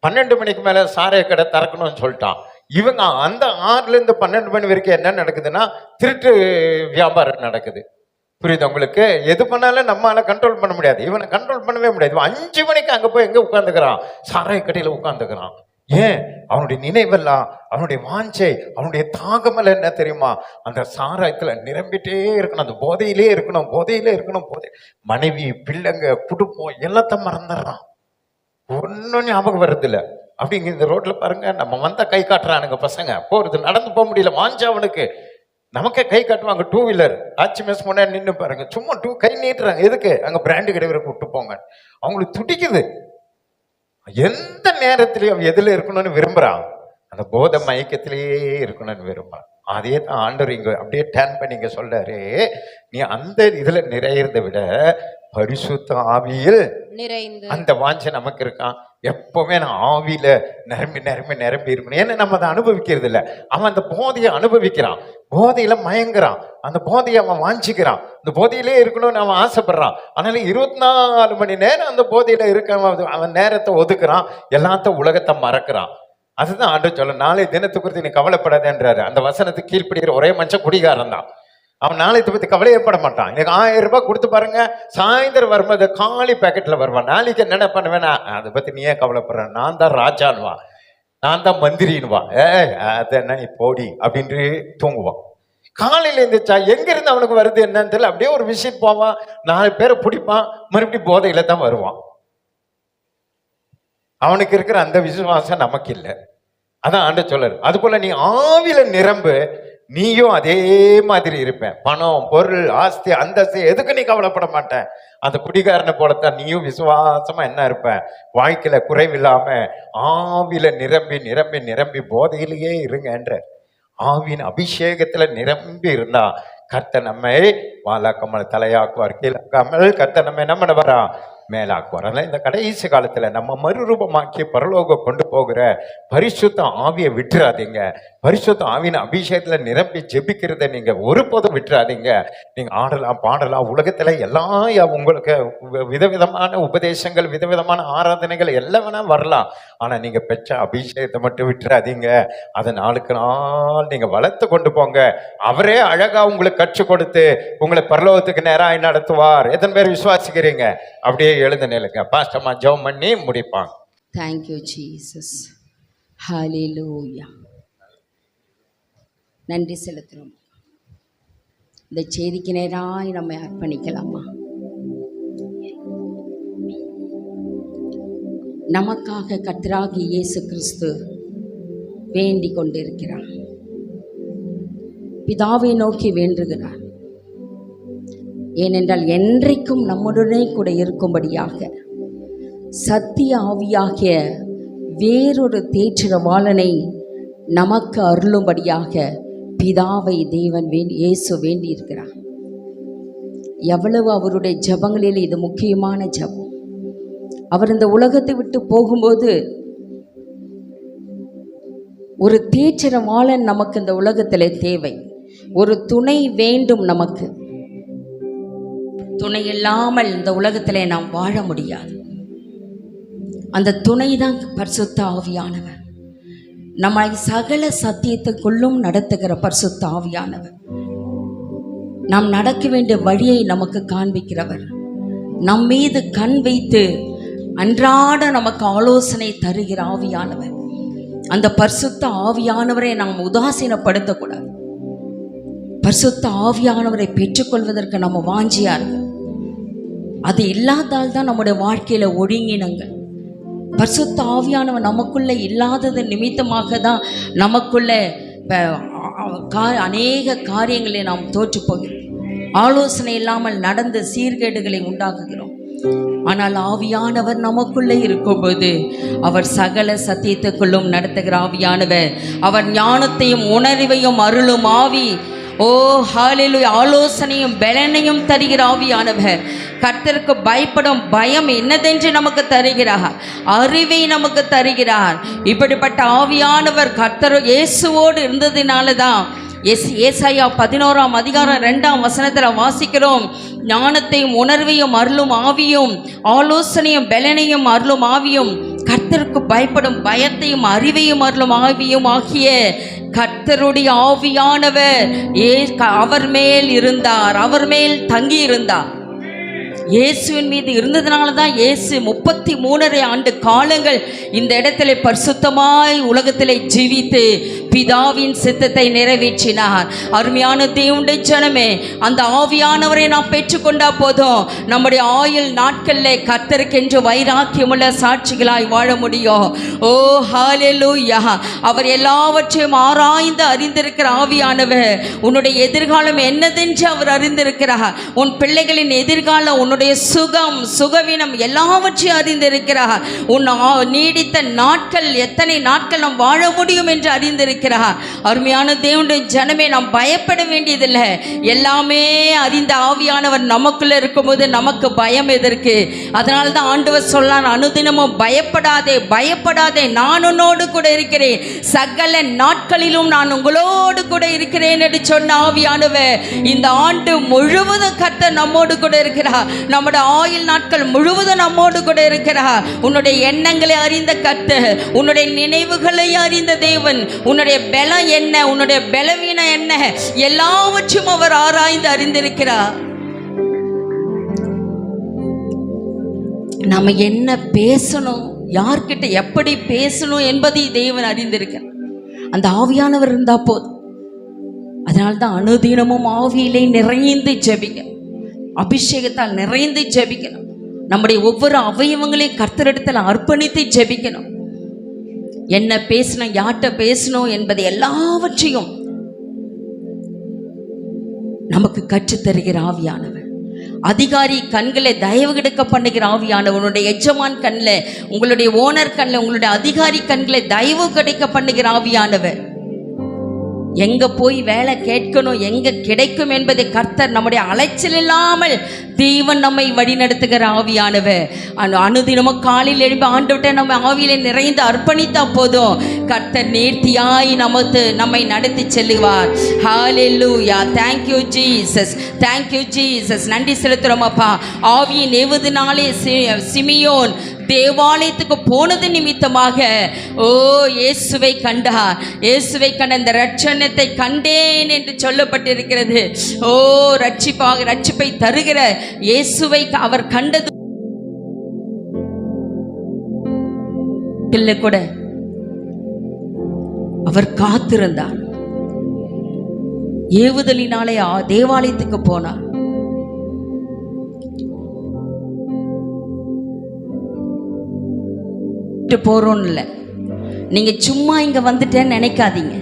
12 மணிக்கு மேல சாராய கடை திறக்கணும்னு சொல்லிட்டான். இவங்க அந்த 6ல இருந்து 12 மணி வரைக்கும் என்ன நடக்குதுன்னா, திருட்டு வியாபாரம் நடக்குது. புரியுது உங்களுக்கு? எது பண்ணாலும் நம்மளால கண்ட்ரோல் பண்ண முடியாது. இவனை கண்ட்ரோல் பண்ணவே முடியாது. 5 மணிக்கு அங்க போய் எங்க உட்காந்துக்கிறான்? சாராய கடையில உட்காந்துக்கிறான். ஏன்? அவனுடைய நினைவெல்லாம், அவனுடைய வாஞ்சை, அவனுடைய தாகமெல்லாம் என்ன தெரியுமா? அந்த சாராயத்துல நிரம்பிட்டே இருக்கணும், அந்த போதையிலே இருக்கணும். போதை மனைவி, பிள்ளைங்க, குடும்பம் எல்லாத்தையும் மறந்துடுறான். ஒன்னும் ஞாபகம் வருது இல்ல. அப்படிங்க இந்த ரோட்ல பாருங்க, நம்ம வந்தா கை காட்டுறானுங்க பசங்க. போறது நடந்து போக முடியல, வாஞ்சா அவனுக்கு. நமக்கே கை காட்டுவாங்க. 2 வீலர் ஆட்சி மெஸ் முன்னாடி நின்று பாருங்க, சும்மா கை நீட்டுறாங்க. எதுக்கு? அங்க பிராண்டு கிடையாது, கூப்பிட்டு போங்க. அவங்களுக்கு துடிக்குது. எந்த நேரத்திலையும் எதுல இருக்கணும்னு விரும்புறான்? அந்த போதை மயக்கத்திலேயே இருக்கணும்னு விரும்புறான். அதே தான் ஆண்டவர் இங்க அப்படியே டேர்ன் பண்ணி இங்க சொல்றாரு, நீ அந்த இதுல நிறையறதை விட பரிசுத்த ஆவியில் நிறைந்து அந்த வாஞ்சை நமக்கு இருக்கான். எப்பவுமே நான் ஆவியில நிரம்பி நிரம்பி நிரம்பி இருக்கணும். ஏன்னா நம்ம அதை அனுபவிக்கிறது இல்லை. அவன் அந்த போதையை அனுபவிக்கிறான், போதையில மயங்குறான், அந்த போதையை அவன் வாஞ்சிக்கிறான், அந்த போதையிலே இருக்கணும்னு அவன் ஆசைப்படுறான். அதனால 24 மணி நேரம் அந்த போதையில இருக்க அவன் நேரத்தை ஒதுக்குறான், எல்லாத்த உலகத்தை மறக்கிறான். அதுதான் ஆண்டவர் சொல்ல, நாளை தினத்தை குறித்து நீ கவலைப்படாதேன்றாரு. அந்த வசனத்துக்கு கீழ்ப்படுகிற ஒரே மனுஷன் குடிகாரன் தான். அவன் நாளைக்கு பத்தி கவலையப்பட மாட்டான். எனக்கு 1000 ரூபாய் கொடுத்து பாருங்க, சாயந்தரம் வரும்போது காலி பேக்கெட்ல வருவான். நாளைக்கு என்ன பண்ணுவேன், அதை பத்தி நீ ஏன் கவலைப்படுற, நான் தான் ராஜான்வா, நான் தான் மந்திரின்வா, அது என்ன நீ போடி அப்படின்னு தூங்குவான். காலையில இருந்துச்சா எங்க இருந்து அவனுக்கு வருது என்னன்னு தெரியல, அப்படியே ஒரு விஷயம் போவான், 4 பேரை பிடிப்பான், மறுபடியும் போதையில தான் வருவான். அவனுக்கு இருக்கிற அந்த விசுவாசம் நமக்கு இல்லை. அதான் ஆண்டவர் சொல்றாரு. அது போல நீ ஆவியில நிரம்பு, நீயும் அதே மாதிரி இருப்ப. பணம், பொருள், ஆஸ்தி, அந்தஸ்து எதுக்கு நீ கவலைப்பட மாட்டேன். அந்த குடிகாரனை போலத்தான் நீயும் விசுவாசமா என்ன இருப்ப, வாழ்க்கையில குறைவில்லாம ஆவியில நிரம்பி நிரம்பி நிரம்பி போதையிலேயே இருங்கன்ற. ஆவியின் அபிஷேகத்துல நிரம்பி இருந்தா கர்த்தர் நம்மை வாலாக்காமல் தலையாக்குவார், கீழாக்காமல் கர்த்தர் நம்ம என்ன பண்ண வரா, மேலாக்குவார். அதனால இந்த கடைசி காலத்துல நம்ம மறுரூபமாக்கி பரலோகம் கொண்டு போகிற பரிசுத்த ஆவியை விட்டுறாதீங்க. பரிசுத்த ஆவியின் அபிஷேகத்துல நிரம்பி ஜெபிக்கிறத நீங்க ஒருபோதும் விட்டுறாதீங்க. நீங்க ஆடலாம், பாடலாம், உலகத்துல எல்லாம் உங்களுக்கு விதவிதமான உபதேசங்கள், விதவிதமான ஆராதனைகள் எல்லாம் வேணா வரலாம். ஆனா நீங்க பெற்ற அபிஷேகத்தை மட்டும் விட்டுறாதீங்க. அதை நாளுக்கு நாள் நீங்க வளர்த்து கொண்டு போங்க. அவரே அழகா உங்களுக்கு கற்றுக் கொடுத்து உங்களை பரலோகத்துக்கு நேராக நடத்துவார். எத்தனை பேர் விசுவாசிக்கிறீங்க? அப்படியே எழுந்த நிலைங்க. பாஸ்டர்மா ஜெபம் பண்ணி முடிப்பாங்க. Thank you Jesus. Hallelujah. நன்றி செலுத்துறோம். இந்த செய்திக்கு நேராய் நம்மை அர்ப்பணிக்கலாமா? நமக்காக கர்த்தராகிய இயேசு கிறிஸ்து வேண்டிக் கொண்டிருக்கிறார். பிதாவை நோக்கி வேண்டுகிறார். ஏனென்றால் என்றைக்கும் நம்முடனே கூட இருக்கும்படியாக சத்திய ஆவியாகிய வேறொரு தேற்றரவாளனை நமக்கு அருளும்படியாக பிதாவை தேவன் இயேசு வேண்டியிருக்கிறார். எவ்வளவு அவருடைய ஜெபங்களில் இது முக்கியமான ஜெபம். அவர் இந்த உலகத்தை விட்டு போகும்போது ஒரு தேற்றரவாளன் நமக்கு இந்த உலகத்தில் தேவை. ஒரு துணை வேண்டும் நமக்கு. துணை இல்லாமல் இந்த உலகத்திலே நாம் வாழ முடியாது. அந்த துணை தான் பரிசுத்த ஆவியானவர். நம்மை சகல சத்தியத்துக்குள்ளும் நடத்துகிற பரிசுத்த ஆவியானவர். நாம் நடக்க வேண்டிய வழியை நமக்கு காண்பிக்கிறவர். நம் மீது கண் வைத்து அன்றாட நமக்கு ஆலோசனை தருகிற ஆவியானவர். அந்த பரிசுத்த ஆவியானவரை நாம் உதாசீனப்படுத்தக்கூடாது. பரிசுத்த ஆவியானவரை பெற்றுக்கொள்வதற்கு நம்ம வாஞ்சியா இருக்கு. அது இல்லாதால் தான் நம்முடைய வாழ்க்கையில ஒழுங்கினங்கள். பரிசுத்த ஆவியானவர் நமக்குள்ள இல்லாதது நிமித்தமாக தான் நமக்குள்ள அநேக காரியங்களை நாம் தோற்று போகிறோம். ஆலோசனை இல்லாமல் நடந்த சீர்கேடுகளை உண்டாக்குகிறோம். ஆனால் ஆவியானவர் நமக்குள்ளே இருக்கும்போது அவர் சகல சத்தியத்துக்குள்ளும் நடத்துகிற ஆவியானவர். அவர் ஞானத்தையும் உணர்வையும் அருளும் ஆவி. ஓ ஹல்லேலூயா. ஆலோசனையும் பலனையும் தருகிற ஆவியானவர். கர்த்தருக்கு பயப்படும் பயம் என்னதென்று நமக்கு தருகிறார். அறிவை நமக்கு தருகிறார். இப்படிப்பட்ட ஆவியானவர் கர்த்தர் இயேசுவோடு இருந்ததினால தான் ஏசாயா 11ஆம் அதிகாரம் 2ஆம் வசனத்தில் வாசிக்கிறோம். ஞானத்தையும் உணர்வையும் அருளும் ஆவியும், ஆலோசனையும் பலனையும் அருளும் ஆவியும், கர்த்தருக்கு பயப்படும் பயத்தையும் அறிவையும் அருளும் ஆவியும் ஆகிய கர்த்தருடைய ஆவியானவர் அவர் மேல் இருந்தார். அவர் மேல் தங்கி இருந்தார். இயேசுவின் மீது இருந்ததுனால தான் இயேசு 33.5 ஆண்டு காலங்கள் இந்த இடத்துல பரிசுத்தமாய் உலகத்திலே ஜீவித்து பிதாவின் சித்தத்தை நிறைவேற்றினார். அருமையான தேவனுடைய ஜனமே, அந்த ஆவியானவரை நாம் பெற்றுக்கொண்டா போதும் நம்முடைய ஆயுள் நாட்களில் கர்த்தருக்கென்று வைராக்கியமுள்ள சாட்சிகளாய் வாழ முடியும். ஓ ஹல்லேலூயா. அவர் எல்லாவற்றையும் ஆராய்ந்து அறிந்திருக்கிற ஆவியானவர். உன்னுடைய எதிர்காலம் என்னதென்று அவர் அறிந்திருக்கிறார். உன் பிள்ளைகளின் எதிர்காலம், உன்னுடைய சுகம் சுகவீனம் எல்லாவற்றையும் அறிந்திருக்கிறார். உன் நீடித்த நாட்கள், எத்தனை நாட்கள் நாம் வாழ முடியும் என்று அறிந்திருக்கிறார். இருக்கிறார். அருமையான தேவனுடைய ஜனமே, நாம் பயப்பட வேண்டியதில்லை. எல்லாமே அறிந்த ஆவியானவர் நமக்குள்ள இருக்கும்போது நமக்கு பயம் எதற்கு? அதனால தான் ஆண்டவர் சொல்லான், அனுதினமும் பயப்படாதே, பயப்படாதே, நான் உன்னோடு கூட இருக்கிறேன், சகல நாட்களிலும் நான் உங்களோடு கூட இருக்கிறேன் என்று சொன்ன ஆவியானவர் இந்த ஆண்டு முழுவதும் கர்த்தர் நம்மோடு கூட இருக்கிறார். நம்முடைய ஆயுள் நாட்கள் முழுவதும் நம்மோடு கூட இருக்கிறார். உன்னுடைய எண்ணங்களை அறிந்த கர்த்தர், உன்னுடைய நினைவுகளை அறிந்த தேவன், உன்னுடைய பலம் என்ன, உன்னுடைய பலவீனம் என்ன, எல்லாவற்றையும் அவர் ஆராய்ந்து அறிந்திருக்கிறார். நம்ம என்ன பேசணும், யார்கிட்ட எப்படி பேசணும் என்பதை தேவன் அறிந்திருக்கிறார். அந்த ஆவியானவர் இருந்தா போதும். அதனால்தான் அனுதினமும் ஆவியிலே நிறைந்து ஜெபிக்கணும், அபிஷேகத்தால் நிறைந்து ஜெபிக்கணும். நம்முடைய ஒவ்வொரு அவயவங்களையும் கர்த்தரிடத்தில் அர்ப்பணித்து ஜெபிக்கணும். என்ன பேசணும், யார்கிட்ட பேசணும் என்பதை எல்லாவற்றையும் நமக்கு கற்றுத்தருகிற ஆவியானவர். அதிகாரி கண்களை தயவு கிடைக்க பண்ணுகிற ஆவியானவர். உன்னுடைய எஜமான் கண்ணில், உங்களுடைய ஓனர் கண்ணில், உங்களுடைய அதிகாரி கண்களை தயவு கிடைக்க பண்ணுகிற ஆவியானவர். எங்க போய் வேலை கேட்கணும், எங்க கிடைக்கும் என்பதை கர்த்தர் நம்முடைய அலைச்சல் இல்லாமல் தேவன் நம்மை வழிநடத்துகிற ஆவியானவர். அனுதினமும் காலையில் எழுப்பி ஆண்டவர்கிட்ட நம்ம ஆவியிலே நிறைந்து அர்ப்பணித்தா போதும், கர்த்தர் நேர்த்தியாய் நம்மை நடத்தி செல்லுவார். ஹல்லேலூயா, thank you Jesus, thank you Jesus. நன்றி செலுத்துறோம் அப்பா. ஆவியின் ஏவுதினாலே சிமியோன் தேவாலயத்துக்கு போனது நிமித்தமாக இயேசுவை கண்டார். இயேசுவை கண்ட இந்த ரட்சணத்தை கண்டேன் என்று சொல்லப்பட்டிருக்கிறது. ரட்சிப்பை தருகிற இயேசுவை அவர் கண்டது கூட அவர் காத்திருந்தார். ஏவுதலினாலே தேவாலயத்துக்கு போனார். போறோம் இல்ல, நீங்க சும்மா இங்க வந்துட்டேன்னு நினைக்காதீங்க.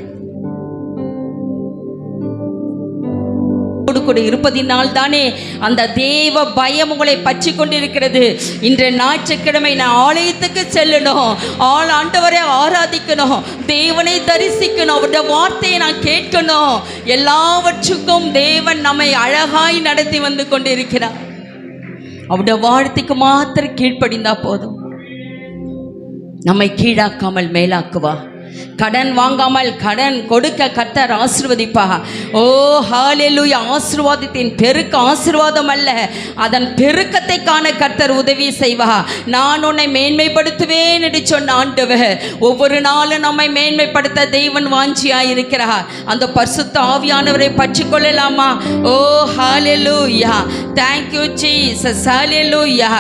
கூட இருப்பதினால் தானே அந்த தேவ பயம் உங்களை பற்றி கொண்டிருக்கிறது. இன்று ஞாயிற்றுக்கிழமை நான் ஆலயத்துக்கு செல்லணும், ஆண்டவரை ஆராதிக்கணும், தேவனை தரிசிக்கணும், அவருடைய வார்த்தையை நான் கேட்கணும். எல்லாவற்றுக்கும் தேவன் நம்மை அழகாய் நடத்தி வந்து கொண்டிருக்கிறார். அவருடைய வார்த்தைக்கு மாத்திரம் கீழ்ப்படிந்தா போதும், நம்மை கீழாக்காமல் மேலாக்குவா. கடன் வாங்காமல் கடன் கொடுக்க கர்த்தர் ஆசீர்வதிப்பா. ஹல்லேலூயா. ஆசீர்வாதத்தின் பெருக்க ஆசீர்வாதம் அல்ல, அதன் பெருக்கத்தை காண கர்த்தர் உதவி செய்வா. நான் உன்னை மேன்மைப்படுத்துவேன் என்று சொன்ன ஆண்டவர் ஒவ்வொரு நாளும் நம்மை மேன்மைப்படுத்த தெய்வன் வாஞ்சியாயிருக்கிறார். அந்த பரிசுத்த ஆவியானவரை பற்றி கொள்ளலாமா? ஹல்லேலூயா, thank you Jesus, ஹல்லேலூயா,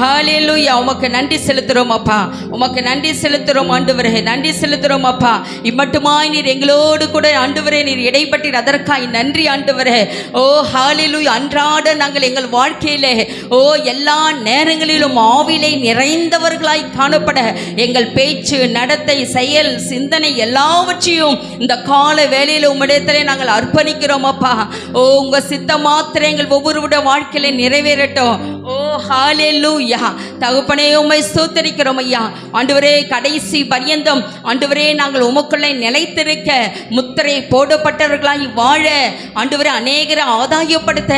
ஹல்லேலூயா. உமக்கு நன்றி செலுத்துறோம் அப்பா, உமக்கு நன்றி செலுத்துறோம் ஆண்டவரே, நன்றி செலுத்துறோம் அப்பா. இம்மட்டுமாய் நீர் எங்களோடு கூட ஆண்டவரே நீர் இடைப்பட்டீர், அதற்காய் நன்றி ஆண்டவரே. ஹல்லேலூயா. அன்றாட நாங்கள் எங்கள் வாழ்க்கையிலே எல்லா நேரங்களிலும் ஆவிலே நிறைந்தவர்களாய் காணப்பட எங்கள் பேச்சு, நடத்தை, செயல், சிந்தனை எல்லாவற்றையும் இந்த கால வேளையில உம்மிடத்திலே நாங்கள் அர்ப்பணிக்கிறோம் அப்பா. உங்க சித்த மாத்திரம் எங்கள் ஒவ்வொருவருடைய வாழ்க்கையில நிறைவேறட்டும். ஹல்லேலூயா. தகப்பனே உம்மை ஸ்தோத்திரிக்கிறோம் ஐயா. ஆண்டவரே கடைசி பரியந்தம் ஆண்டவரே நாங்கள் உமக்குள்ளே நிலைத்திருக்க, முத்திரை போடப்பட்டவர்களாய் வாழ, ஆண்டவரே அநேகரை ஆதாயப்படுத்த,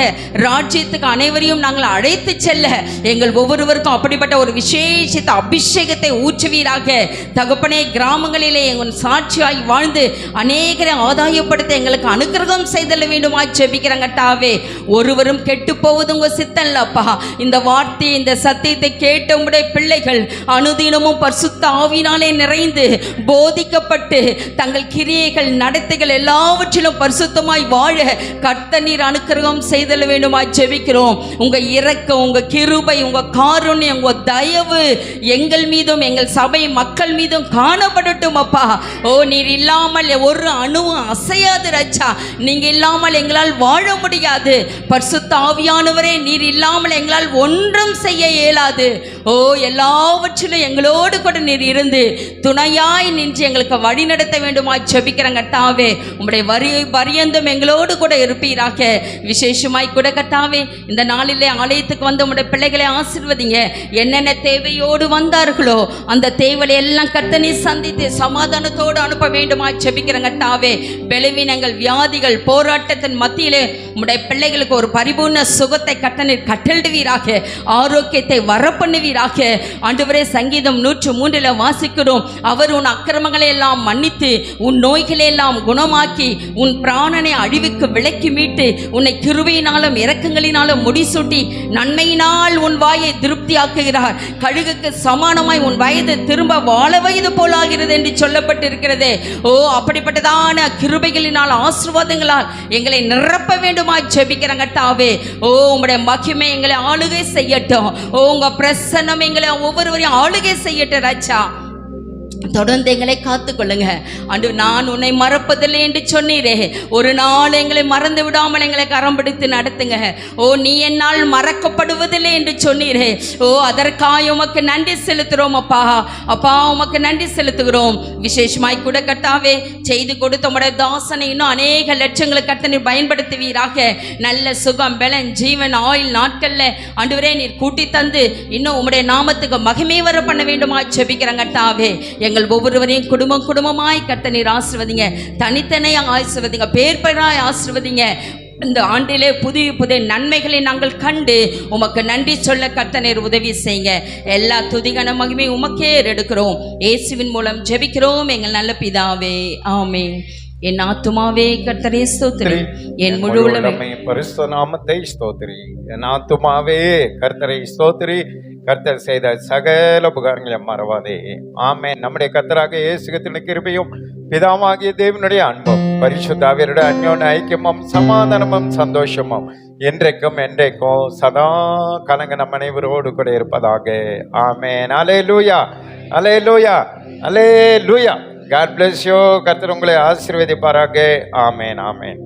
ராஜ்யத்துக்கு அனைவரையும் நாங்கள் அழைத்து செல்ல எங்கள் ஒவ்வொருவருக்கும் அப்படிப்பட்ட ஒரு விசேஷித்த அபிஷேகத்தை ஊற்றுவீராக. தகப்பனே கிராமங்களிலே எங்கள் சாட்சியாய் வாழ்ந்து அநேகரை ஆதாயப்படுத்த எங்களுக்கு அனுக்கிரகம் செய்தல வேண்டுமா ஜெபிக்கிறங்கட்டாவே. ஒருவரும் கெட்டு போவது உங்க சித்தல்லப்பா. இந்த வார்த்தையை, இந்த சத்தியத்தை கேட்ட உம்முடைய பிள்ளைகள் அனுதினமும் பரிசுத்த ஆவியினாலே நிறைந்து போதிக்கப்பட்டு தங்கள் கிரியைகள், நடத்தைகள் எல்லாவற்றிலும் பரிசுத்தமாய் வாழ கர்த்தர் நீர் அனுக்கிரகம் செய்தல வேண்டுமாய் ஜெபிக்கிறோம். உங்க இரக்கம், உங்க கிருபை, உங்க காருண்யம், உங்க தயவு எங்கள் மீதும் எங்கள் சபை மக்கள் மீதும் காணப்படட்டும் அப்பா. நீர் இல்லாமல் ஒரு அணுவும் அசையாது ராஜா. நீங்க இல்லாமல் எங்களால் வாழ முடியாது. பரிசுத்த ஆவியானவரே நீர் இல்லாமல் எங்களால் எங்களால் ஒன்றும் செய்ய இயலாது. ஓ, எல்லாவற்றிலும் எங்களோடு கூட நீர் இருந்து துணையாய் நின்று எங்களுக்கு வழி நடத்த வேண்டுமாய் ஜெபிக்கிறேன் கர்த்தாவே. உம்முடைய பரியந்தம் எங்களோடு கூட இருப்பீராக. விசேஷமாய் கூட கர்த்தாவே, இந்த நாளிலே ஆலயத்துக்கு வந்த உம்முடைய பிள்ளைகளை ஆசீர்வதிங்க. என்னென்ன தேவையோடு வந்தார்களோ அந்த தேவையை எல்லாம் கர்த்தர் நீர் சந்தித்து சமாதானத்தோடு அனுப்ப வேண்டுமாய் ஜெபிக்கிறேன் கர்த்தாவே. பலவீனங்கள், வியாதிகள், போராட்டத்தின் மத்தியிலே உம்முடைய பிள்ளைகளுக்கு ஒரு பரிபூர்ண சுகத்தை கர்த்தர் நீர் கட்டளிடுவீராக. ஆரோக்கியத்தை வரப்பண்ணுவீராக. ஆண்டவரே, சங்கீதம் 103 வாசிக்கிறோம், அவர் உன் அக்கிரமங்களை எல்லாம் மன்னித்து உன் நோய்களை எல்லாம் குணமாக்கி உன் பிராணனை அழிவுக்கு விலக்கி மீட்டு உன்னை கிருபையினாலும் இரக்கங்களினாலும் முடிசூட்டி நன்மையினால் உன் வாயை திருப்தியாக்குகிறார். கழுகுக்கு சமானமாய் உன் வயது திரும்ப வாழ வயது போலாகிறது என்று சொல்லப்பட்டிருக்கிறது. ஓ, அப்படிப்பட்டதான கிருபைகளினால் ஆசீர்வாதங்களால் எங்களை நிரப்ப வேண்டுமாய் ஜெபிக்கிறேன் கர்த்தாவே. ஓ, உம்முடைய மகிமை எங்களை ஆளுகை செய்யட்டும். ஓ, உங்க பிரசன்னம் எங்களை ஒவ்வொருவரையும் ஆளுகை செய்யட்டும் ராஜா. தொடர்ந்து எங்களை காத்துக்கொள்ளுங்க. அன்று நான் உன்னை மறப்பதில்லை என்று சொன்னீரே, ஒரு நாள் எங்களை மறந்து விடாமல் எங்களை கரம் பிடித்து நடத்துங்க. ஓ, நீ என்னால் மறக்கப்படுவதில்லை என்று சொன்னீரே. ஓ, அதற்காக உமக்கு நன்றி செலுத்துகிறோம் அப்பா. அப்பா, உமக்கு நன்றி செலுத்துகிறோம். விசேஷமாய் கூட கர்த்தாவே, செய்து கொடுத்த உம்முடைய தாசனை இன்னும் அநேக லட்சங்களுக்கு கர்த்தர் பயன்படுத்துவீராக. நல்ல சுகம், பலன், ஜீவன், ஆயுள் நாட்கள்ல ஆண்டவரே நீர் கூட்டி தந்து இன்னும் உம்முடைய நாமத்துக்கு மகிமை வர பண்ண வேண்டுமா ஜெபிக்கிறேன் கர்த்தாவே. எங்கள் ஒவ்வொருவரையும் குடும்பமாய் கர்த்தர் நீர் ஆசீர்வதிங்க. தனித்தனியாக ஆசீர்வதிங்க, பேர் பெயராய் ஆசீர்வதிங்க. இந்த ஆண்டிலே புதிய புதிய நன்மைகளை நாங்கள் கண்டு உமக்கு நன்றி சொல்ல கர்த்தர் நீர் உதவி செய்யுங்க. எல்லா துதிகன மகிமை உமக்கே எடுக்கிறோம். இயேசுவின் மூலம் ஜெபிக்கிறோம் எங்கள் நல்ல பிதாவே, ஆமென். என் ஆத்துமாவே கர்த்தரை ஸ்தோத்திரி, என் முழு உள்ளமே பரிசுத்த நாமத்தை ஸ்தோத்திரி. என் ஆத்துமாவே கர்த்தரை ஸ்தோத்திரி, கர்த்தர் செய்த சகல உபகாரங்களை மறவாதே. ஆமென். நம்முடைய கர்த்தராக இயேசு கிறிஸ்துவின் கிருபையும் பிதாவாகிய தேவனுடைய அன்பும் பரிசுத்த ஆவியாருடைய அன்யோன்ய ஐக்கியமும் சமாதானமும் சந்தோஷமும் என்றைக்கும் சதா கலங்க நம் அனைவரோடு கூட இருப்பதாக. ஆமென். அல்லேலூயா, அல்லேலூயா, அல்லேலூயா. God bless you. கர்த்தர் உங்களை ஆசீர்வதிப்பாராக. ஆமென், ஆமென்.